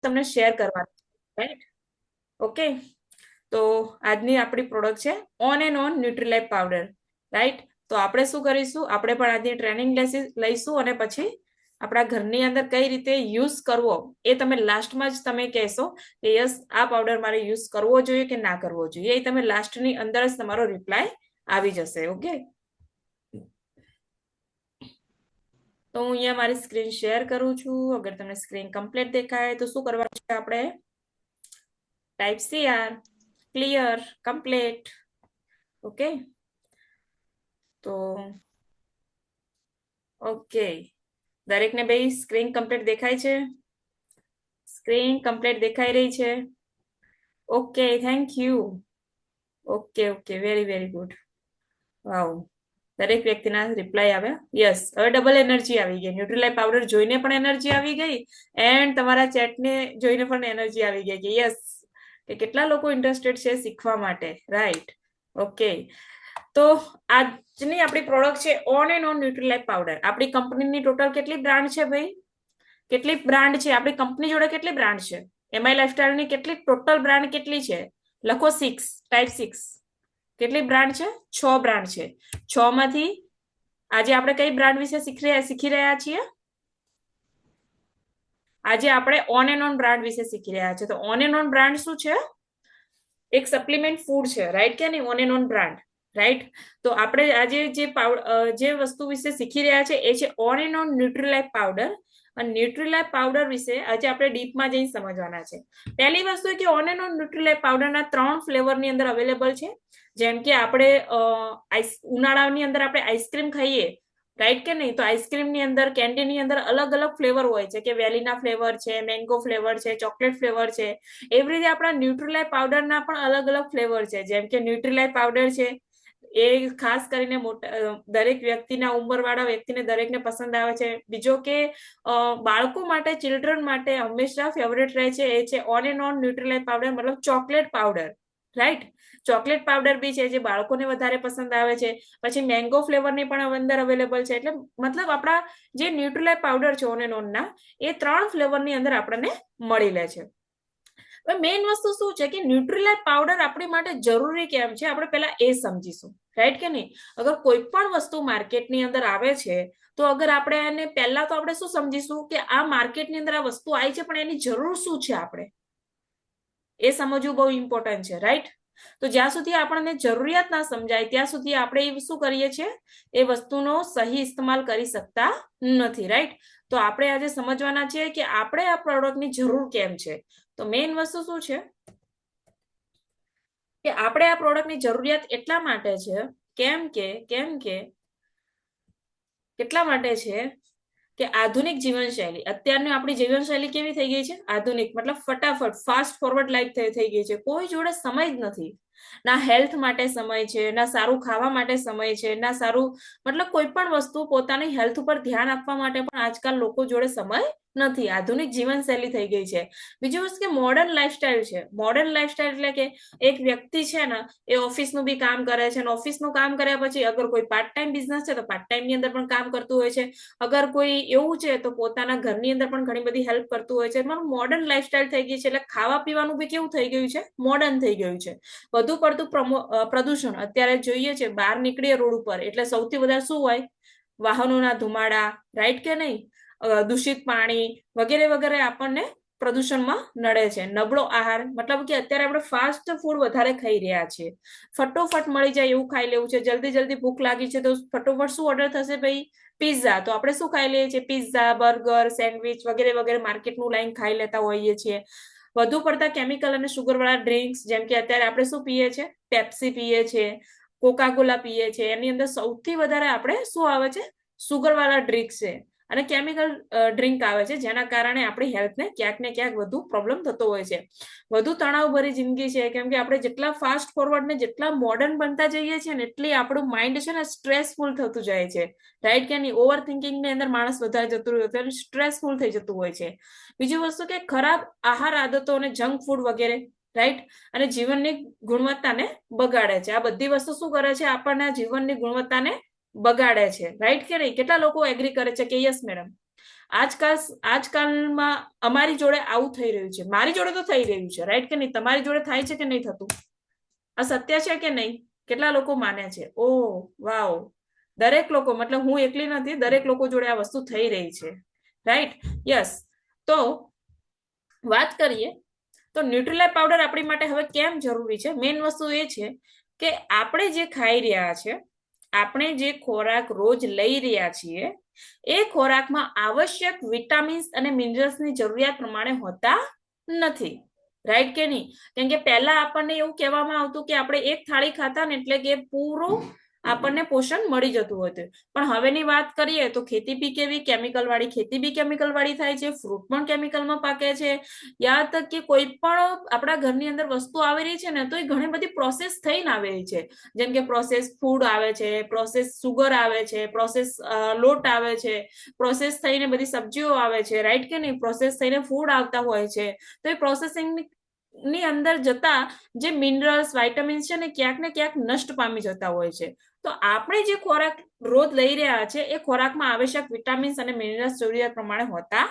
તમને શેર કરવાનું, right? Okay, તો આજની આપણી પ્રોડક્ટ છે on and on Nutrilife powder, right? તો આપણે શું કરીશું, આપણે પણ આજની ટ્રેનિંગ લઈશું અને પછી આપણા ઘરની અંદર કઈ રીતે યુઝ કરવો એ તમે લાસ્ટમાં જ તમે કહેશો કે યસ આ પાવડર મારે યુઝ કરવો જોઈએ કે ના કરવો જોઈએ, એ તમે લાસ્ટની અંદર જ તમારો રિપ્લાય આવી જશે. ઓકે, તો હું અહીંયા મારી સ્ક્રીન શેર કરું છું. અગર તમને સ્ક્રીન કમ્પ્લીટ દેખાય તો શું કરવાનું છે, આપણે type CR clear complete. Okay, તો ઓકે, દરેકને ભાઈ સ્ક્રીન કમ્પ્લીટ દેખાય છે? સ્ક્રીન કમ્પ્લીટ દેખાઈ રહી છે? Okay, thank you. Okay okay, very very good. Wow, દરેક વ્યક્તિના રિપ્લાય આવ્યા. યસ, હવે ડબલ એનર્જી આવી ગઈ. ન્યુટ્રીલાઇફ પાવડર જોઈને પણ એનર્જી આવી ગઈ એન્ડ તમારા ચેટને જોઈને પણ એનર્જી આવી ગઈ કે યસ, કે કેટલા લોકો ઇન્ટરેસ્ટેડ છે શીખવા માટે, રાઈટ? ઓકે, તો આજની આપણી પ્રોડક્ટ છે on and on Nutrilife powder. આપણી કંપનીની ટોટલ કેટલી બ્રાન્ડ છે ભાઈ? કેટલી બ્રાન્ડ છે આપણી કંપની જોડે? કેટલી બ્રાન્ડ છે? એમઆઈ લાઇફસ્ટાઇલની કેટલી ટોટલ બ્રાન્ડ કેટલી છે? લખો 6, ટાઈપ 6. કેટલી બ્રાન્ડ છે? 6 બ્રાન્ડ છે. 6 માંથી આજે આપણે કઈ બ્રાન્ડ વિશે શીખી રહ્યા છીએ? આજે આપણે ઓન એન્ડ ઓન બ્રાન્ડ વિશે શીખી રહ્યા છીએ. તો ઓન એન્ડ ઓન બ્રાન્ડ શું છે? એક સપ્લિમેન્ટ ફૂડ છે, રાઈટ કે નહીં? On and on brand, right? તો આપણે આજે જે વસ્તુ વિશે શીખી રહ્યા છે એ છે on and on Nutrilife powder. અને ન્યુટ્રીલાઇફ પાવડર વિશે આજે આપણે ડીપમાં જઈને સમજવાના છે. પહેલી વસ્તુ કે ઓન એન્ડ ઓન ન્યુટ્રીલાઇફ પાવડરના 3 ફ્લેવરની અંદર અવેલેબલ છે. જેમ કે આપણે ઉનાળાની અંદર આપણે આઈસ્ક્રીમ ખાઈએ, રાઈટ કે નહીં? તો આઈસ્ક્રીમની અંદર, કેન્ડીની અંદર અલગ અલગ ફ્લેવર હોય છે, કે વેલીના ફ્લેવર છે, મેંગો ફ્લેવર છે, ચોકલેટ ફ્લેવર છે. એવી રીતે આપણા ન્યુટ્રીલાઇફ પાવડરના પણ અલગ અલગ ફ્લેવર છે. જેમ કે ન્યુટ્રીલાઇફ પાવડર છે એ ખાસ કરીને દરેક વ્યક્તિના, ઉંમરવાળા વ્યક્તિને દરેકને પસંદ આવે છે. બીજો કે બાળકો માટે, ચિલ્ડ્રન માટે હંમેશા ફેવરેટ રહે છે એ છે on and on Nutrilife powder, મતલબ chocolate powder, right? Chocolate powder બી છે જે બાળકોને વધારે પસંદ આવે છે. પછી મેંગો ફ્લેવરની પણ અંદર અવેલેબલ છે. એટલે મતલબ આપણા જે ન્યુટ્રીલાઇફ પાવડર છે ઓન એન્ડ ઓન ના, એ 3 ફ્લેવરની અંદર આપણને મળી લે છે. મેઇન વસ્તુ શું છે કે ન્યુટ્રીલાઇફ પાવડર આપણી માટે જરૂરી કેમ છે, આપણે પહેલા એ સમજીશું, રાઈટ કે નહીં? અગર કોઈ પણ વસ્તુ માર્કેટની અંદર આવે છે તો અગર આપણે એને પહેલા તો આપણે શું સમજીશું કે આ માર્કેટની અંદર આ વસ્તુ આવી છે પણ એની જરૂર શું છે, આપણે એ સમજવું બહુ ઇમ્પોર્ટન્ટ છે, રાઈટ? તો જ્યાં સુધી આપણને જરૂરિયાત ના સમજાય ત્યાં સુધી આપણે શું કરીએ છીએ, એ વસ્તુનો સહી ઇસ્તેમાલ કરી શકતા નથી, રાઈટ? તો આપણે આજે સમજવાના છે કે આપણે આ પ્રોડક્ટની જરૂર કેમ છે. તો મેઇન વસ્તુ શું છે કે આપણે આ પ્રોડક્ટની જરૂરિયાત એટલા માટે છે કેમ કે કેટલા માટે છે કે આધુનિક જીવનશૈલી, અત્યારની આપણી જીવનશૈલી કેવી થઈ ગઈ છે? આધુનિક, મતલબ ફટાફટ, ફાસ્ટ ફોરવર્ડ લાઈફ થઈ ગઈ છે. કોઈ જોડે સમય જ નથી. ના હેલ્થ માટે સમય છે, ના સારું ખાવા માટે સમય છે, ના સારું, મતલબ કોઈ પણ વસ્તુ પોતાની હેલ્થ ઉપર ધ્યાન આપવા માટે પણ આજકાલ લોકો જોડે સમય નથી. આધુનિક જીવનશૈલી થઈ ગઈ છે. બીજી વસ્તુ કે મોડર્ન લાઈફસ્ટાઈલ છે. મોડર્ન લાઈફસ્ટાઈલ એટલે કે એક વ્યક્તિ છે ને એ ઓફિસનું બી કામ કરે છે, અને ઓફિસનું કામ કર્યા પછી અગર કોઈ પાર્ટ ટાઈમ બિઝનેસ છે તો પાર્ટ ટાઈમ ની અંદર પણ કામ કરતું હોય છે. અગર કોઈ એવું છે તો પોતાના ઘરની અંદર પણ ઘણી બધી હેલ્પ કરતું હોય છે. મોડર્ન લાઈફસ્ટાઈલ થઈ ગઈ છે. એટલે ખાવા પીવાનું બી કેવું થઈ ગયું છે? મોડર્ન થઈ ગયું છે. વધુ પડતું પ્રદૂષણ અત્યારે જોઈએ છે, બહાર નીકળીએ રોડ ઉપર એટલે સૌથી વધારે શું હોય? વાહનોના ધુમાડા, રાઈટ કે નહીં? દૂષિત પાણી વગેરે વગેરે આપણને પ્રદૂષણમાં નડે છે. નબળો આહાર, મતલબ કે અત્યારે આપણે ફાસ્ટ ફૂડ વધારે ખાઈ રહ્યા છીએ. ફટોફટ મળી જાય એવું ખાઈ લેવું છે. જલ્દી જલ્દી ભૂખ લાગી છે તો ફટોફટ શું ઓર્ડર થશે ભાઈ? પિઝા. તો આપણે શું ખાઈ લઈએ છીએ? પિઝા, બર્ગર, સેન્ડવિચ વગેરે વગેરે માર્કેટનું લાઈન ખાઈ લેતા હોઈએ છીએ. વધુ પડતા કેમિકલ અને સુગર વાળા ડ્રિંક્સ, જેમ કે અત્યારે આપણે શું પીએ છીએ? પેપ્સી પીએ છીએ, કોકાકોલા પીએ છીએ. એની અંદર સૌથી વધારે આપણે શું આવે છે? સુગર વાળા ડ્રિંક્સ છે અને કેમિકલ ડ્રિંક આવે છે, જેના કારણે આપણી હેલ્થને ક્યાંક ને ક્યાંક વધુ પ્રોબ્લેમ થતો હોય છે. વધુ તણાવભરી જિંદગી છે, કેમ કે આપણે જેટલા ફાસ્ટ ફોરવર્ડ ને જેટલા મોડર્ન બનતા જઈએ છીએ ને એટલી આપણું માઇન્ડ છે ને સ્ટ્રેસફુલ થતું જાય છે, રાઈટ કે નહીં? ઓવર થિંકિંગ ની અંદર માણસ વધારે જતું રહ્યું છે, સ્ટ્રેસફુલ થઈ જતું હોય છે. બીજી વસ્તુ કે ખરાબ આહાર આદતો અને જંક ફૂડ વગેરે, રાઈટ? અને જીવનની ગુણવત્તાને બગાડે છે. આ બધી વસ્તુ શું કરે છે? આપણને જીવનની ગુણવત્તાને બગાડે છે, રાઈટ કે નહીં? કેટલા લોકો એગ્રી કરે છે કે યસ મેડમ? આજકાલમાં અમારી જોડે આવું થઈ રહ્યું છે, મારી જોડે તો થઈ રહ્યું છે, રાઈટ કે નહીં? તમારી જોડે થાય છે કે નહીં થતું? આ સત્ય છે કે નહીં? કેટલા લોકો માને છે? ઓ વાવ, દરેક લોકો, મતલબ હું એકલી નથી, દરેક લોકો જોડે આ વસ્તુ થઈ રહી છે, રાઈટ? યસ. તો વાત કરીએ તો ન્યુટ્રીલાઇટ પાવડર આપણી માટે હવે કેમ જરૂરી છે? મેઇન વસ્તુ એ છે કે આપણે જે ખાઈ રહ્યા છે, આપણે જે ખોરાક રોજ લઈ રહ્યા છીએ, એ ખોરાકમાં આવશ્યક વિટામિન્સ અને મિનરલ્સની જરૂરિયાત પ્રમાણે હોતા નથી, રાઈટ કે નહીં? કેમ કે પહેલા આપણને એવું કહેવામાં આવતું કે આપણે એક થાળી ખાતા ને એટલે કે પૂરું આપણને પોષણ મળી જતું હતું. પણ હવેની વાત કરીએ તો ખેતી બી કેવી કેમિકલ વાળી, ખેતી બી કેમિકલ વાળી થાય છે, ફ્રૂટ પણ કેમિકલમાં પાકે છે, યા તક કે કોઈ પણ આપણા ઘરની અંદર વસ્તુ આવી રહી છે ને તો એ ઘણી બધી પ્રોસેસ થઈને આવી રહી છે. જેમ કે પ્રોસેસ ફૂડ આવે છે, પ્રોસેસ સુગર આવે છે, પ્રોસેસ લોટ આવે છે, પ્રોસેસ થઈને બધી સબ્જીઓ આવે છે, રાઈટ કે નહીં? પ્રોસેસ થઈને ફૂડ આવતા હોય છે. તો એ પ્રોસેસિંગ ની અંદર જતા જે મિનરલ્સ, વાઇટામિન્સ છે ને ક્યાંક ને ક્યાંક નષ્ટ પામી જતા હોય છે. તો આપણે જે ખોરાક રોજ લઈ રહ્યા છે એ ખોરાકમાં આવશ્યક વિટામિન્સ અને મિનરલ્સ જરૂરિયાત પ્રમાણે હોતા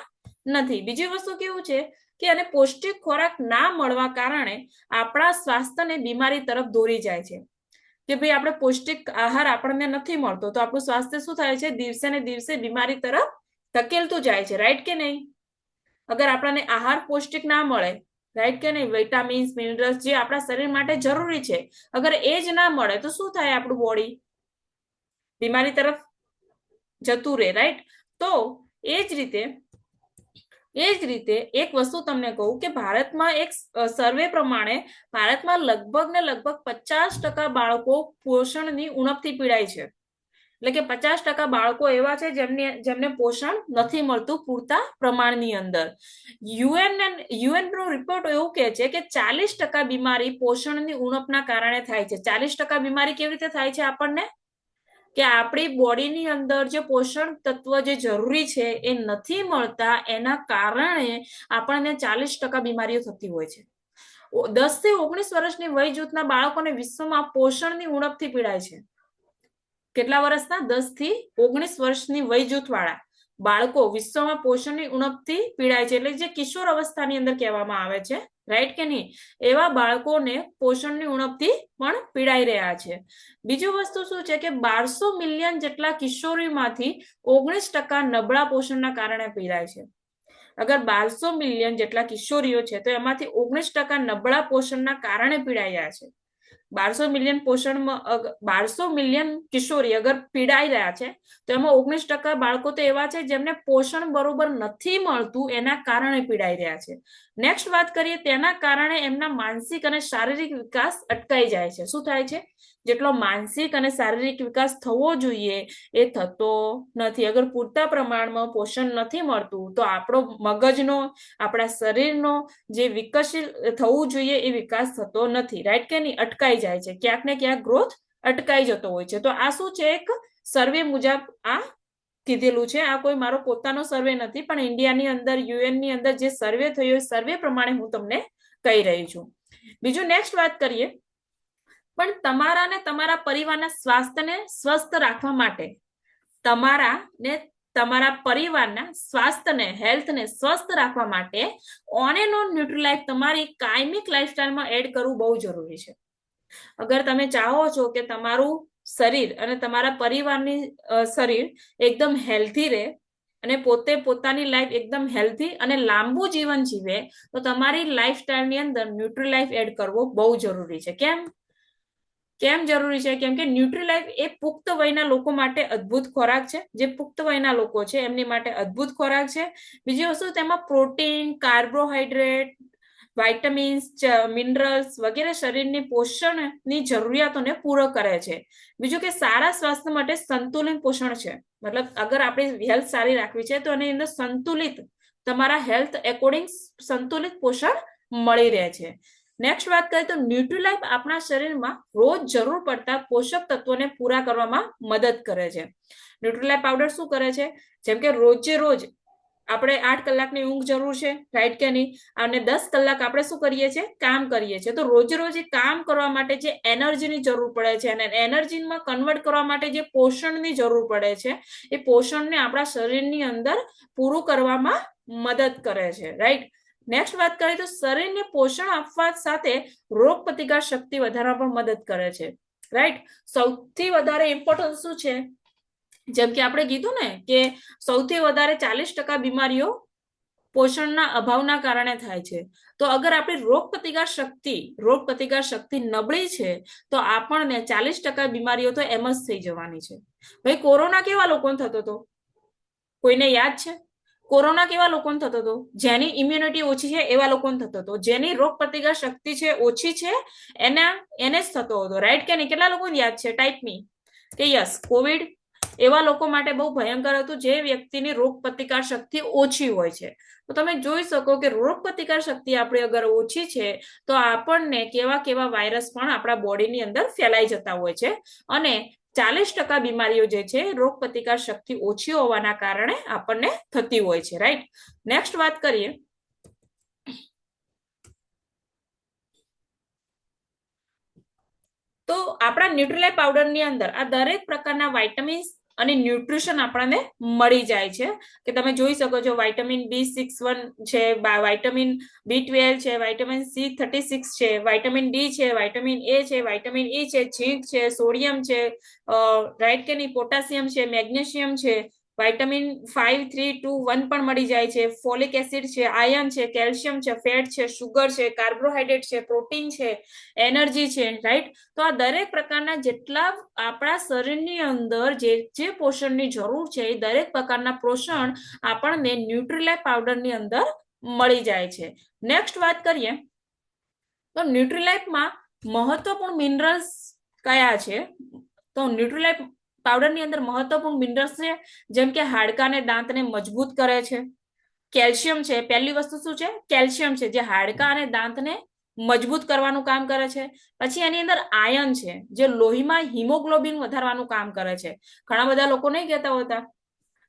નથી. બીજી વસ્તુ કેવું છે કે અને પૌષ્ટિક ખોરાક ના મળવા કારણે આપણા સ્વાસ્થ્યને બીમારી તરફ દોરી જાય છે. કે ભાઈ આપણે પૌષ્ટિક આહાર આપણને નથી મળતો તો આપણું સ્વાસ્થ્ય શું થાય છે? દિવસે ને દિવસે બીમારી તરફ ધકેલતું જાય છે, રાઈટ કે નહીં? અગર આપણને આહાર પૌષ્ટિક ના મળે, રાઈટ કે નહીં, વિટામિન્સ, મિનરલ્સ જે આપણા શરીર માટે જરૂરી છે, અગર એ જ ના મળે તો શું થાય? આપણું બોડી બીમારી તરફ જતું રહે, રાઈટ? તો એ જ રીતે એક વસ્તુ તમને કહું કે ભારતમાં એક સર્વે પ્રમાણે ભારતમાં લગભગ 50% બાળકો પોષણની ઉણપથી પીડાય છે. એટલે કે 50% બાળકો એવા છે જેમને પોષણ નથી મળતું પૂરતા પ્રમાણની અંદર. યુએન નો રિપોર્ટ એવું કહે છે કે 40% બીમારી પોષણની ઉણપના કારણે થાય છે. 40% બીમારી કેવી રીતે થાય છે આપણને? કે આપણી બોડીની અંદર જે પોષણ તત્વ જે જરૂરી છે એ નથી મળતા, એના કારણે આપણને 40% બીમારીઓ થતી હોય છે. 10 થી 19 વર્ષની વય જૂથના બાળકોને વિશ્વમાં પોષણની ઉણપથી પીડાય છે. કેટલા વર્ષના? 10 થી 19 વર્ષની વય જૂથ વાળા બાળકો વિશ્વમાં પોષણની ઉણપથી પીડાય છે. એટલે જે કિશોર અવસ્થાની અંદર કહેવામાં આવે છે, રાઈટ કે નહીં? એવા બાળકોને પોષણની ઉણપથી પણ પીડાઈ રહ્યા છે. બીજું વસ્તુ શું છે કે 1200 મિલિયન જેટલા કિશોરીમાંથી 19% નબળા પોષણના કારણે પીડાય છે. અગર 1200 મિલિયન જેટલા કિશોરીઓ છે તો એમાંથી 19% નબળા પોષણના કારણે પીડાયા છે. 1200 મિલિયન કિશોરી અગર પીડાઈ રહ્યા છે તો એમાં 19% બાળકો તો એવા છે જેમને પોષણ બરોબર નથી મળતું, એના કારણે પીડાઈ રહ્યા છે. નેક્સ્ટ વાત કરીએ, તેના કારણે એમના માનસિક અને શારીરિક વિકાસ અટકાઈ જાય છે. શું થાય છે? જેટલો માનસિક અને શારીરિક વિકાસ થવો જોઈએ એ થતો નથી. અગર પૂરતા પ્રમાણમાં પોષણ નથી મળતું તો આપણો મગજનો, આપણા શરીરનો જે વિકસિત થવું જોઈએ એ વિકાસ થતો નથી, રાઈટ કે નહીં? અટકાઈ જાય છે, ક્યાંક ને ક્યાંક ગ્રોથ અટકાઈ જતો હોય છે. તો આ શું છે? એક સર્વે મુજબ આ કીધેલું છે. આ કોઈ મારો પોતાનો સર્વે નથી, પણ ઇન્ડિયાની અંદર, યુએન ની અંદર જે સર્વે થયો એ સર્વે પ્રમાણે હું તમને કહી રહી છું. બીજું નેક્સ્ટ વાત કરીએ, પણ તમારા ને તમારા પરિવારના સ્વાસ્થ્યને સ્વસ્થ રાખવા માટે, તમારા પરિવારના સ્વાસ્થ્યને, હેલ્થને સ્વસ્થ રાખવા માટે ઓન એન્ડ ઓન ન્યુટ્રીલાઇફ તમારી કાયમિક લાઈફસ્ટાઈલમાં એડ કરવું બહુ જરૂરી છે. અગર તમે ચાહો છો કે તમારું શરીર અને તમારા પરિવારની શરીર એકદમ હેલ્ધી રહે અને પોતાની લાઈફ એકદમ હેલ્ધી અને લાંબુ જીવન જીવે તો તમારી લાઈફસ્ટાઈલની અંદર ન્યુટ્રીલાઇફ એડ કરવો બહુ જરૂરી છે. કેમ જરૂરી છે? કેમ કે ન્યુટ્રીલાઇફ એ પુખ્ત વયના લોકો માટે અદ્ભુત ખોરાક છે. જે પુખ્ત વયના લોકો છે એમની માટે અદ્ભુત ખોરાક છે. બીજી વસ્તુ, તેમાં પ્રોટીન, કાર્બોહાઈડ્રેટ, વાઇટામિન્સ, મિનરલ્સ વગેરે શરીરની પોષણની જરૂરિયાતોને પૂરો કરે છે. બીજું કે સારા સ્વાસ્થ્ય માટે સંતુલિત પોષણ છે. મતલબ અગર આપણી હેલ્થ સારી રાખવી છે તો એની અંદર સંતુલિત, તમારા હેલ્થ એકોર્ડિંગ સંતુલિત પોષણ મળી રહે છે. નેક્સ્ટ વાત કરીએ તો ન્યુટ્રીલાઇફ આપણા શરીરમાં રોજ જરૂર પડતા પોષક તત્વોને પૂરા કરવામાં મદદ કરે છે. ન્યુટ્રીલાઇફ પાવડર શું કરે છે? જેમ કે રોજે રોજ આપણે 8 કલાકની ઊંઘ જરૂર છે, રાઈટ કે નહીં? અને 10 કલાક આપણે શું કરીએ છીએ? કામ કરીએ છીએ. તો રોજ રોજ કામ કરવા માટે જે એનર્જીની જરૂર પડે છે અને એનર્જીમાં કન્વર્ટ કરવા માટે જે પોષણની જરૂર પડે છે, એ પોષણને આપણા શરીરની અંદર પૂરું કરવામાં મદદ કરે છે, રાઈટ? નેક્સ્ટ વાત કરીએ તો શરીરને પોષણ આપવા સાથે રોગ પ્રતિકાર શક્તિ વધારવામાં પણ મદદ કરે છે, રાઈટ? સૌથી વધારે ઇમ્પોર્ટન્ટ શું છે? જેમ કે આપણે કીધું ને કે સૌથી વધારે 40% બીમારીઓ પોષણના અભાવના કારણે થાય છે. તો અગર આપણી રોગ પ્રતિકાર શક્તિ નબળી છે તો આપણને 40% બીમારીઓ તો એમ જ થઈ જવાની છે. ભાઈ, કોરોના કેવા લોકોને થતો હતો? કોઈને યાદ છે? કોરોના કેવા લોકોને થતો હતો? જેની ઇમ્યુનિટી ઓછી છે એવા લોકોને થતો હતો. જેની રોગ પ્રતિકાર શક્તિ છે ઓછી છે એને જ થતો હતો, રાઈટ કે નહીં? કેટલા લોકોને યાદ છે? ટાઈપ મી કે યસ. કોવિડ એવા લોકો માટે બહુ ભયંકર હતું જે વ્યક્તિની રોગ પ્રતિકાર શક્તિ ઓછી હોય છે. તો તમે જોઈ શકો કે રોગ પ્રતિકાર શક્તિ આપણી અગર ઓછી છે તો આપણને કેવા કેવા વાયરસ પણ આપણા બોડીની અંદર ફેલાઈ જતા હોય છે અને 40% બીમારીઓ જે છે રોગ પ્રતિકાર શક્તિ ઓછી હોવાના કારણે આપણને થતી હોય છે, રાઈટ? નેક્સ્ટ વાત કરીએ તો આપણા ન્યુટ્રીલાઇટ પાવડરની અંદર આ દરેક પ્રકારના વાઇટામિન્સ અને ન્યુટ્રિશન આપણને મળી જાય છે. કે તમે જોઈ શકો છો વાઇટામિન B61 છે, વાઇટામિન B12 છે, વાઇટામિન C36 છે, વાઇટામિન ડી છે, વાઇટામિન એ છે, વાઇટામિન ઈ છે, ઝીંક છે, સોડિયમ છે, રાઈટ કે નહીં? પોટેશિયમ છે, મેગ્નેશિયમ છે, વાઇટામિન 5, 3, 2, 1 પણ મળી જાય છે, ફોલિક એસિડ છે, આયર્ન છે, કેલ્શિયમ છે, ફેટ છે, સુગર છે, કાર્બોહાઈડ્રેટ છે, પ્રોટીન છે, એનર્જી છે, રાઈટ? તો આ દરેક પ્રકારના જેટલા આપણા શરીરની અંદર જે પોષણની જરૂર છે એ દરેક પ્રકારના પોષણ આપણને ન્યુટ્રીલાઇટ પાવડરની અંદર મળી જાય છે. નેક્સ્ટ વાત કરીએ તો ન્યુટ્રીલાઇટમાં મહત્વપૂર્ણ મિનરલ્સ કયા છે? તો ન્યુટ્રીલાઇટ પાવડરની અંદર મહત્વપૂર્ણ મિનરલ્સ છે જેમ કે હાડકાને દાંતને મજબૂત કરે છે. કેલ્શિયમ છે, પહેલી વસ્તુ શું છે? કેલ્શિયમ છે, જે હાડકા અને દાંતને મજબૂત કરવાનું કામ કરે છે. પછી એની અંદર આયર્ન છે, જે લોહીમાં હિમોગ્લોબિન વધારવાનું કામ કરે છે. ઘણા બધા લોકો નહીં કહેતા હોતા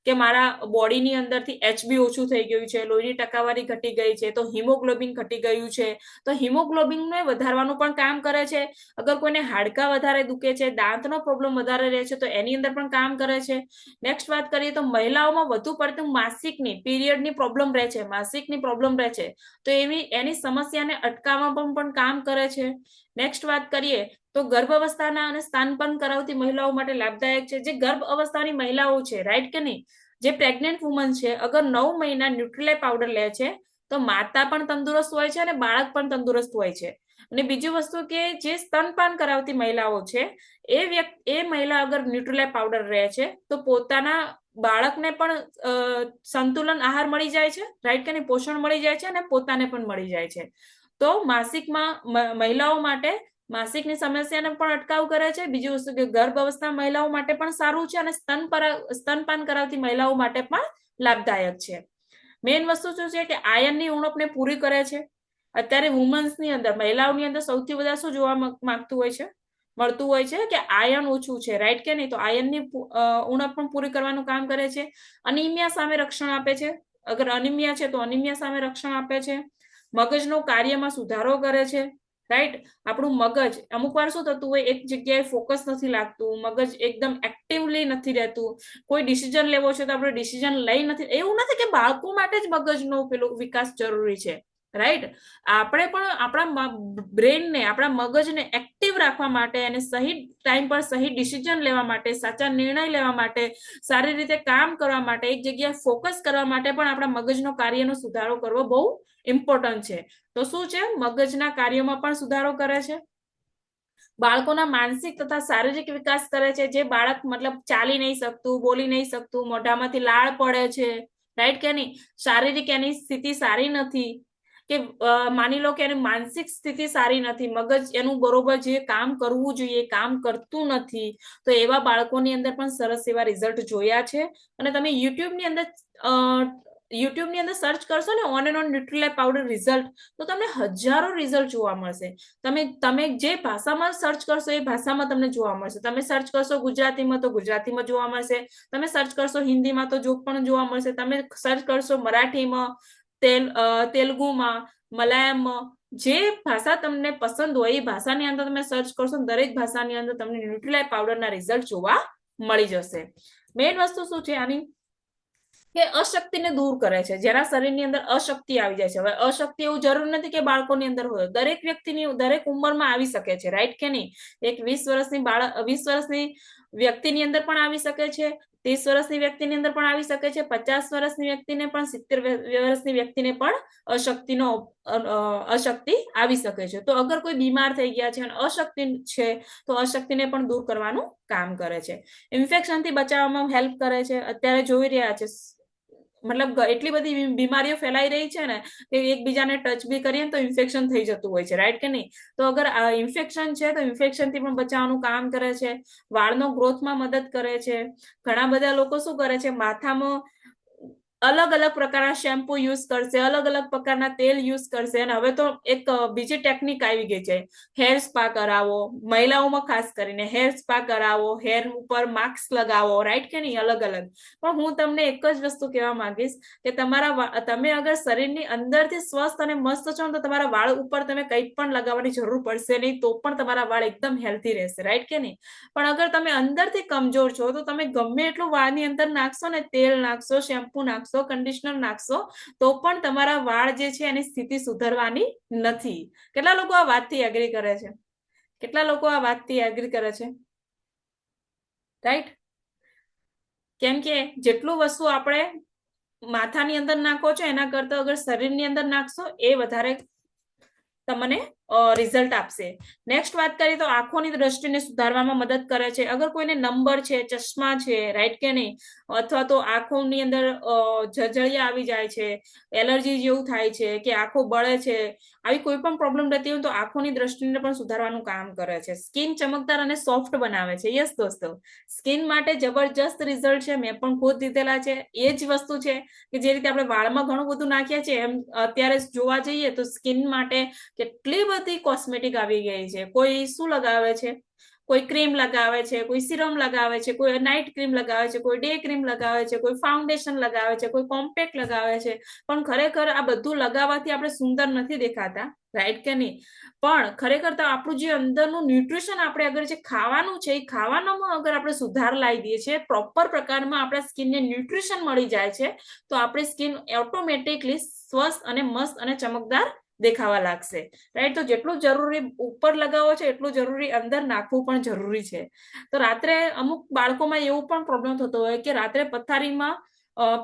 કે મારા બોડીની અંદરથી HB ઓછું થઈ ગયું છે, લોહીની ટકાવારી ઘટી ગઈ છે, તો હિમોગ્લોબિન ઘટી ગયું છે. તો હિમોગ્લોબિનને વધારવાનું પણ કામ કરે છે. અગર કોઈને હાડકા વધારે દુખે છે, દાંતનો પ્રોબ્લેમ વધારે રહે છે તો એની અંદર પણ કામ કરે છે. નેક્સ્ટ વાત કરીએ તો મહિલાઓમાં વધુ પડતું પીરિયડની પ્રોબ્લેમ રહે છે, માસિકની પ્રોબ્લેમ રહે છે, તો એની સમસ્યાને અટકાવવામાં પણ કામ કરે છે. નેક્સ્ટ વાત કરીએ તો ગર્ભ અવસ્થાના અને સ્તનપાન કરાવતી મહિલાઓ માટે લાભદાયક છે. જે ગર્ભ અવસ્થાની મહિલાઓ છે, રાઈટ કે નહીં? જે પ્રેગ્નેન્ટ વુમન છે, અગર 9 મહિના ન્યુટ્રીલાઇટ પાવડર લે છે તો માતા પણ તંદુરસ્ત હોય છે અને બાળક પણ તંદુરસ્ત હોય છે. અને બીજી વસ્તુ કે જે સ્તનપાન કરાવતી મહિલાઓ છે એ મહિલા અગર ન્યુટ્રીલાઇટ પાવડર રહે છે તો પોતાના બાળકને પણ સંતુલન આહાર મળી જાય છે, રાઈટ કે નહીં? પોષણ મળી જાય છે અને પોતાને પણ મળી જાય છે. તો માસિકમાં મહિલાઓ માટે માસિકની સમસ્યાને પણ અટકાવ કરે છે. બીજી વસ્તુ કે ગર્ભ અવસ્થા મહિલાઓ માટે પણ સારું છે અને સ્તનપાન કરાવતી મહિલાઓ માટે પણ લાભદાયક છે. મેઇન વસ્તુ શું છે કે આયર્નની ઉણપને પૂરી કરે છે. અત્યારે વુમન્સની અંદર મહિલાઓની અંદર સૌથી વધારે શું જોવા મળતું હોય છે કે આયર્ન ઓછું છે, રાઈટ કે નહીં? તો આયર્નની ઉણપ પણ પૂરી કરવાનું કામ કરે છે. અનિમિયા સામે રક્ષણ આપે છે. અગર અનિમિયા છે તો અનિમિયા સામે રક્ષણ આપે છે. મગજનો કાર્યમાં સુધારો કરે છે, રાઈટ? આપણું મગજ અમુક વાર શું થતું હોય, એક જગ્યાએ ફોકસ નથી લાગતું, મગજ એકદમ એક્ટિવલી નથી રહેતું. કોઈ ડિસિઝન લેવો છે તો આપણે ડિસિઝન લઈ નથી. એવું નથી કે બાળકો માટે જ મગજનો પેલો વિકાસ જરૂરી છે, રાઈટ? આપણે પણ આપણા બ્રેનને, આપણા મગજને એક્ટિવ રાખવા માટે અને સહી ટાઈમ પર સહી ડિસિઝન લેવા માટે, સાચા નિર્ણય લેવા માટે, સારી રીતે કામ કરવા માટે, એક જગ્યાએ ફોકસ કરવા માટે પણ આપણા મગજનો કાર્યનો સુધારો કરવો બહુ ઇમ્પોર્ટન્ટ છે. તો શું છે? મગજના કાર્યોમાં પણ સુધારો કરે છે. બાળકોના માનસિક તથા શારીરિક વિકાસ કરે છે. જે બાળક મતલબ ચાલી નહીં શકતું, બોલી નહીં શકતું, મોઢામાંથી લાળ પડે છે, રાઈટ કે નહીં? શારીરિક એની સ્થિતિ સારી નથી કે માની લો કે એની માનસિક સ્થિતિ સારી નથી, મગજ એનું બરોબર જે કામ કરવું જોઈએ કામ કરતું નથી, તો એવા બાળકોની અંદર પણ સરસ એવા રિઝલ્ટ જોયા છે. અને તમે યુટ્યુબની અંદર યુટ્યુબ ની અંદર સર્ચ કરશો ને on and on Nutrilite powder result, તો તમને હજારો રિઝલ્ટ જોવા મળશે. તમે જે ભાષામાં સર્ચ કરશો એ ભાષામાં તમને જોવા મળશે. તમે સર્ચ કરશો ગુજરાતીમાં તો ગુજરાતીમાં જોવા મળશે, તમે સર્ચ કરશો હિન્દીમાં તો પણ જોવા મળશે, તમે સર્ચ કરશો મરાઠીમાં, તેલુગુમાં, મલયાલમમાં, જે ભાષા તમને પસંદ હોય એ ભાષાની અંદર તમે સર્ચ કરશો, દરેક ભાષાની અંદર તમને ન્યુટ્રીલાઇટ પાવડરના રિઝલ્ટ જોવા મળી જશે. મેઇન વસ્તુ શું છે આની, કે અશક્તિને દૂર કરે છે. જેના શરીરની અંદર અશક્તિ આવી જાય છે, હવે અશક્તિ એવું જરૂર નથી કે બાળકોની અંદર હોય, દરેક વ્યક્તિની દરેક ઉંમરમાં આવી શકે છે, રાઈટ કે નહીં? એક 20 વર્ષની 20 વર્ષની વ્યક્તિની અંદર પણ આવી શકે છે, 30 વર્ષની વ્યક્તિની અંદર પણ આવી શકે છે, 50 વર્ષની વ્યક્તિને પણ, 70 વર્ષની વ્યક્તિને પણ અશક્તિ આવી શકે છે. તો અગર કોઈ બીમાર થઈ ગયા છે અને અશક્તિ છે તો અશક્તિને પણ દૂર કરવાનું કામ કરે છે. ઇન્ફેક્શનથી બચાવવામાં હેલ્પ કરે છે. અત્યારે જોઈ રહ્યા છે મતલબ એટલી બધી બીમારીઓ ફેલાઈ રહી છે ને કે એકબીજાને ટચ બી કરીએ તો ઇન્ફેક્શન થઈ જતું હોય છે, રાઈટ કે નહીં? તો અગર ઇન્ફેક્શન છે તો ઇન્ફેક્શન થી પણ બચાવવાનું કામ કરે છે, વાળનો ગ્રોથમાં મદદ કરે છે. ઘણા બધા લોકો શું કરે છે, માથામાં અલગ અલગ પ્રકારના શેમ્પુ યુઝ કરશે, અલગ અલગ પ્રકારના તેલ યુઝ કરશે, અને હવે તો એક બીજી ટેકનિક આવી ગઈ છે, હેર સ્પા કરાવો. મહિલાઓમાં ખાસ કરીને હેર સ્પા કરાવો, હેર ઉપર માસ્ક લગાવો, રાઈટ કે નહીં? અલગ અલગ. પણ હું તમને એક જ વસ્તુ કહેવા માંગીશ કે તમે અગર શરીરની અંદરથી સ્વસ્થ અને મસ્ત છો તો તમારા વાળ ઉપર તમે કંઈ પણ લગાવવાની જરૂર પડશે નહીં, તો પણ તમારા વાળ એકદમ હેલ્ધી રહેશે, રાઈટ કે નહીં? પણ અગર તમે અંદરથી કમજોર છો તો તમે ગમે એટલું વાળની અંદર નાખશો ને, તેલ નાખશો, શેમ્પુ નાખશો, કન્ડિશનર નાખશો, તો પણ તમારા વાળ જે છે એની સ્થિતિ સુધરવાની નથી. કેટલા લોકો આ વાતથી એગ્રી કરે છે? કેટલા લોકો આ વાતથી એગ્રી કરે છે? રાઈટ? કેમ કે જેટલું વસ્તુ આપણે માથાની અંદર નાખો છો એના કરતા અગર શરીરની અંદર નાખશો એ વધારે તમને રિઝલ્ટ આપશે. નેક્સ્ટ વાત કરીએ તો આંખોની દ્રષ્ટિને સુધારવામાં મદદ કરે છે. અગર કોઈને નંબર છે, ચશ્મા છે, રાઈટ કે નહીં, અથવા તો આંખોની અંદર જળજળિયા આવી જાય છે, એલર્જી જેવું થાય છે કે આંખો બળે છે, આવી કોઈ પણ પ્રોબ્લેમ રહેતી હોય તો આંખોની દ્રષ્ટિને પણ સુધારવાનું કામ કરે છે. સ્કિન ચમકદાર અને સોફ્ટ બનાવે છે. યસ દોસ્તો, સ્કિન માટે જબરજસ્ત રિઝલ્ટ છે, મેં પણ ખુદ દીધેલા છે. એ જ વસ્તુ છે કે જે રીતે આપણે વાળમાં ઘણું બધું નાખીએ છીએ એમ અત્યારે જોવા જઈએ તો સ્કિન માટે કેટલી બધી કોસ્મેટિક આવી ગઈ છે. કોઈ શું લગાવે છે, કોઈ ક્રીમ લગાવે છે, કોઈ સિરમ લગાવે છે, કોઈ નાઇટ ક્રીમ લગાવે છે, કોઈ ડે ક્રીમ લગાવે છે, કોઈ ફાઉન્ડેશન લગાવે છે, કોઈ કોમ્પેક્ટ લગાવે છે. પણ ખરેખર આ બધું લગાવવાથી આપણે સુંદર નથી દેખાતા, રાઈટ કે નહીં? પણ ખરેખર તો આપણું જે અંદરનું ન્યુટ્રિશન આપણે અગર જે ખાવાનું છે એ ખાવાનામાં અગર આપણે સુધાર લાવી દઈએ છીએ, પ્રોપર પ્રકારમાં આપણા સ્કિનને ન્યુટ્રિશન મળી જાય છે, તો આપણી સ્કિન ઓટોમેટિકલી સ્વસ્થ અને મસ્ત અને ચમકદાર દેખાવા લાગશે, રાઈટ? તો જેટલું જરૂરી ઉપર લગાવો છે એટલું જરૂરી અંદર નાખવું પણ જરૂરી છે. તો રાત્રે અમુક બાળકોમાં એવું પણ પ્રોબ્લેમ થતો હોય કે રાત્રે પથારીમાં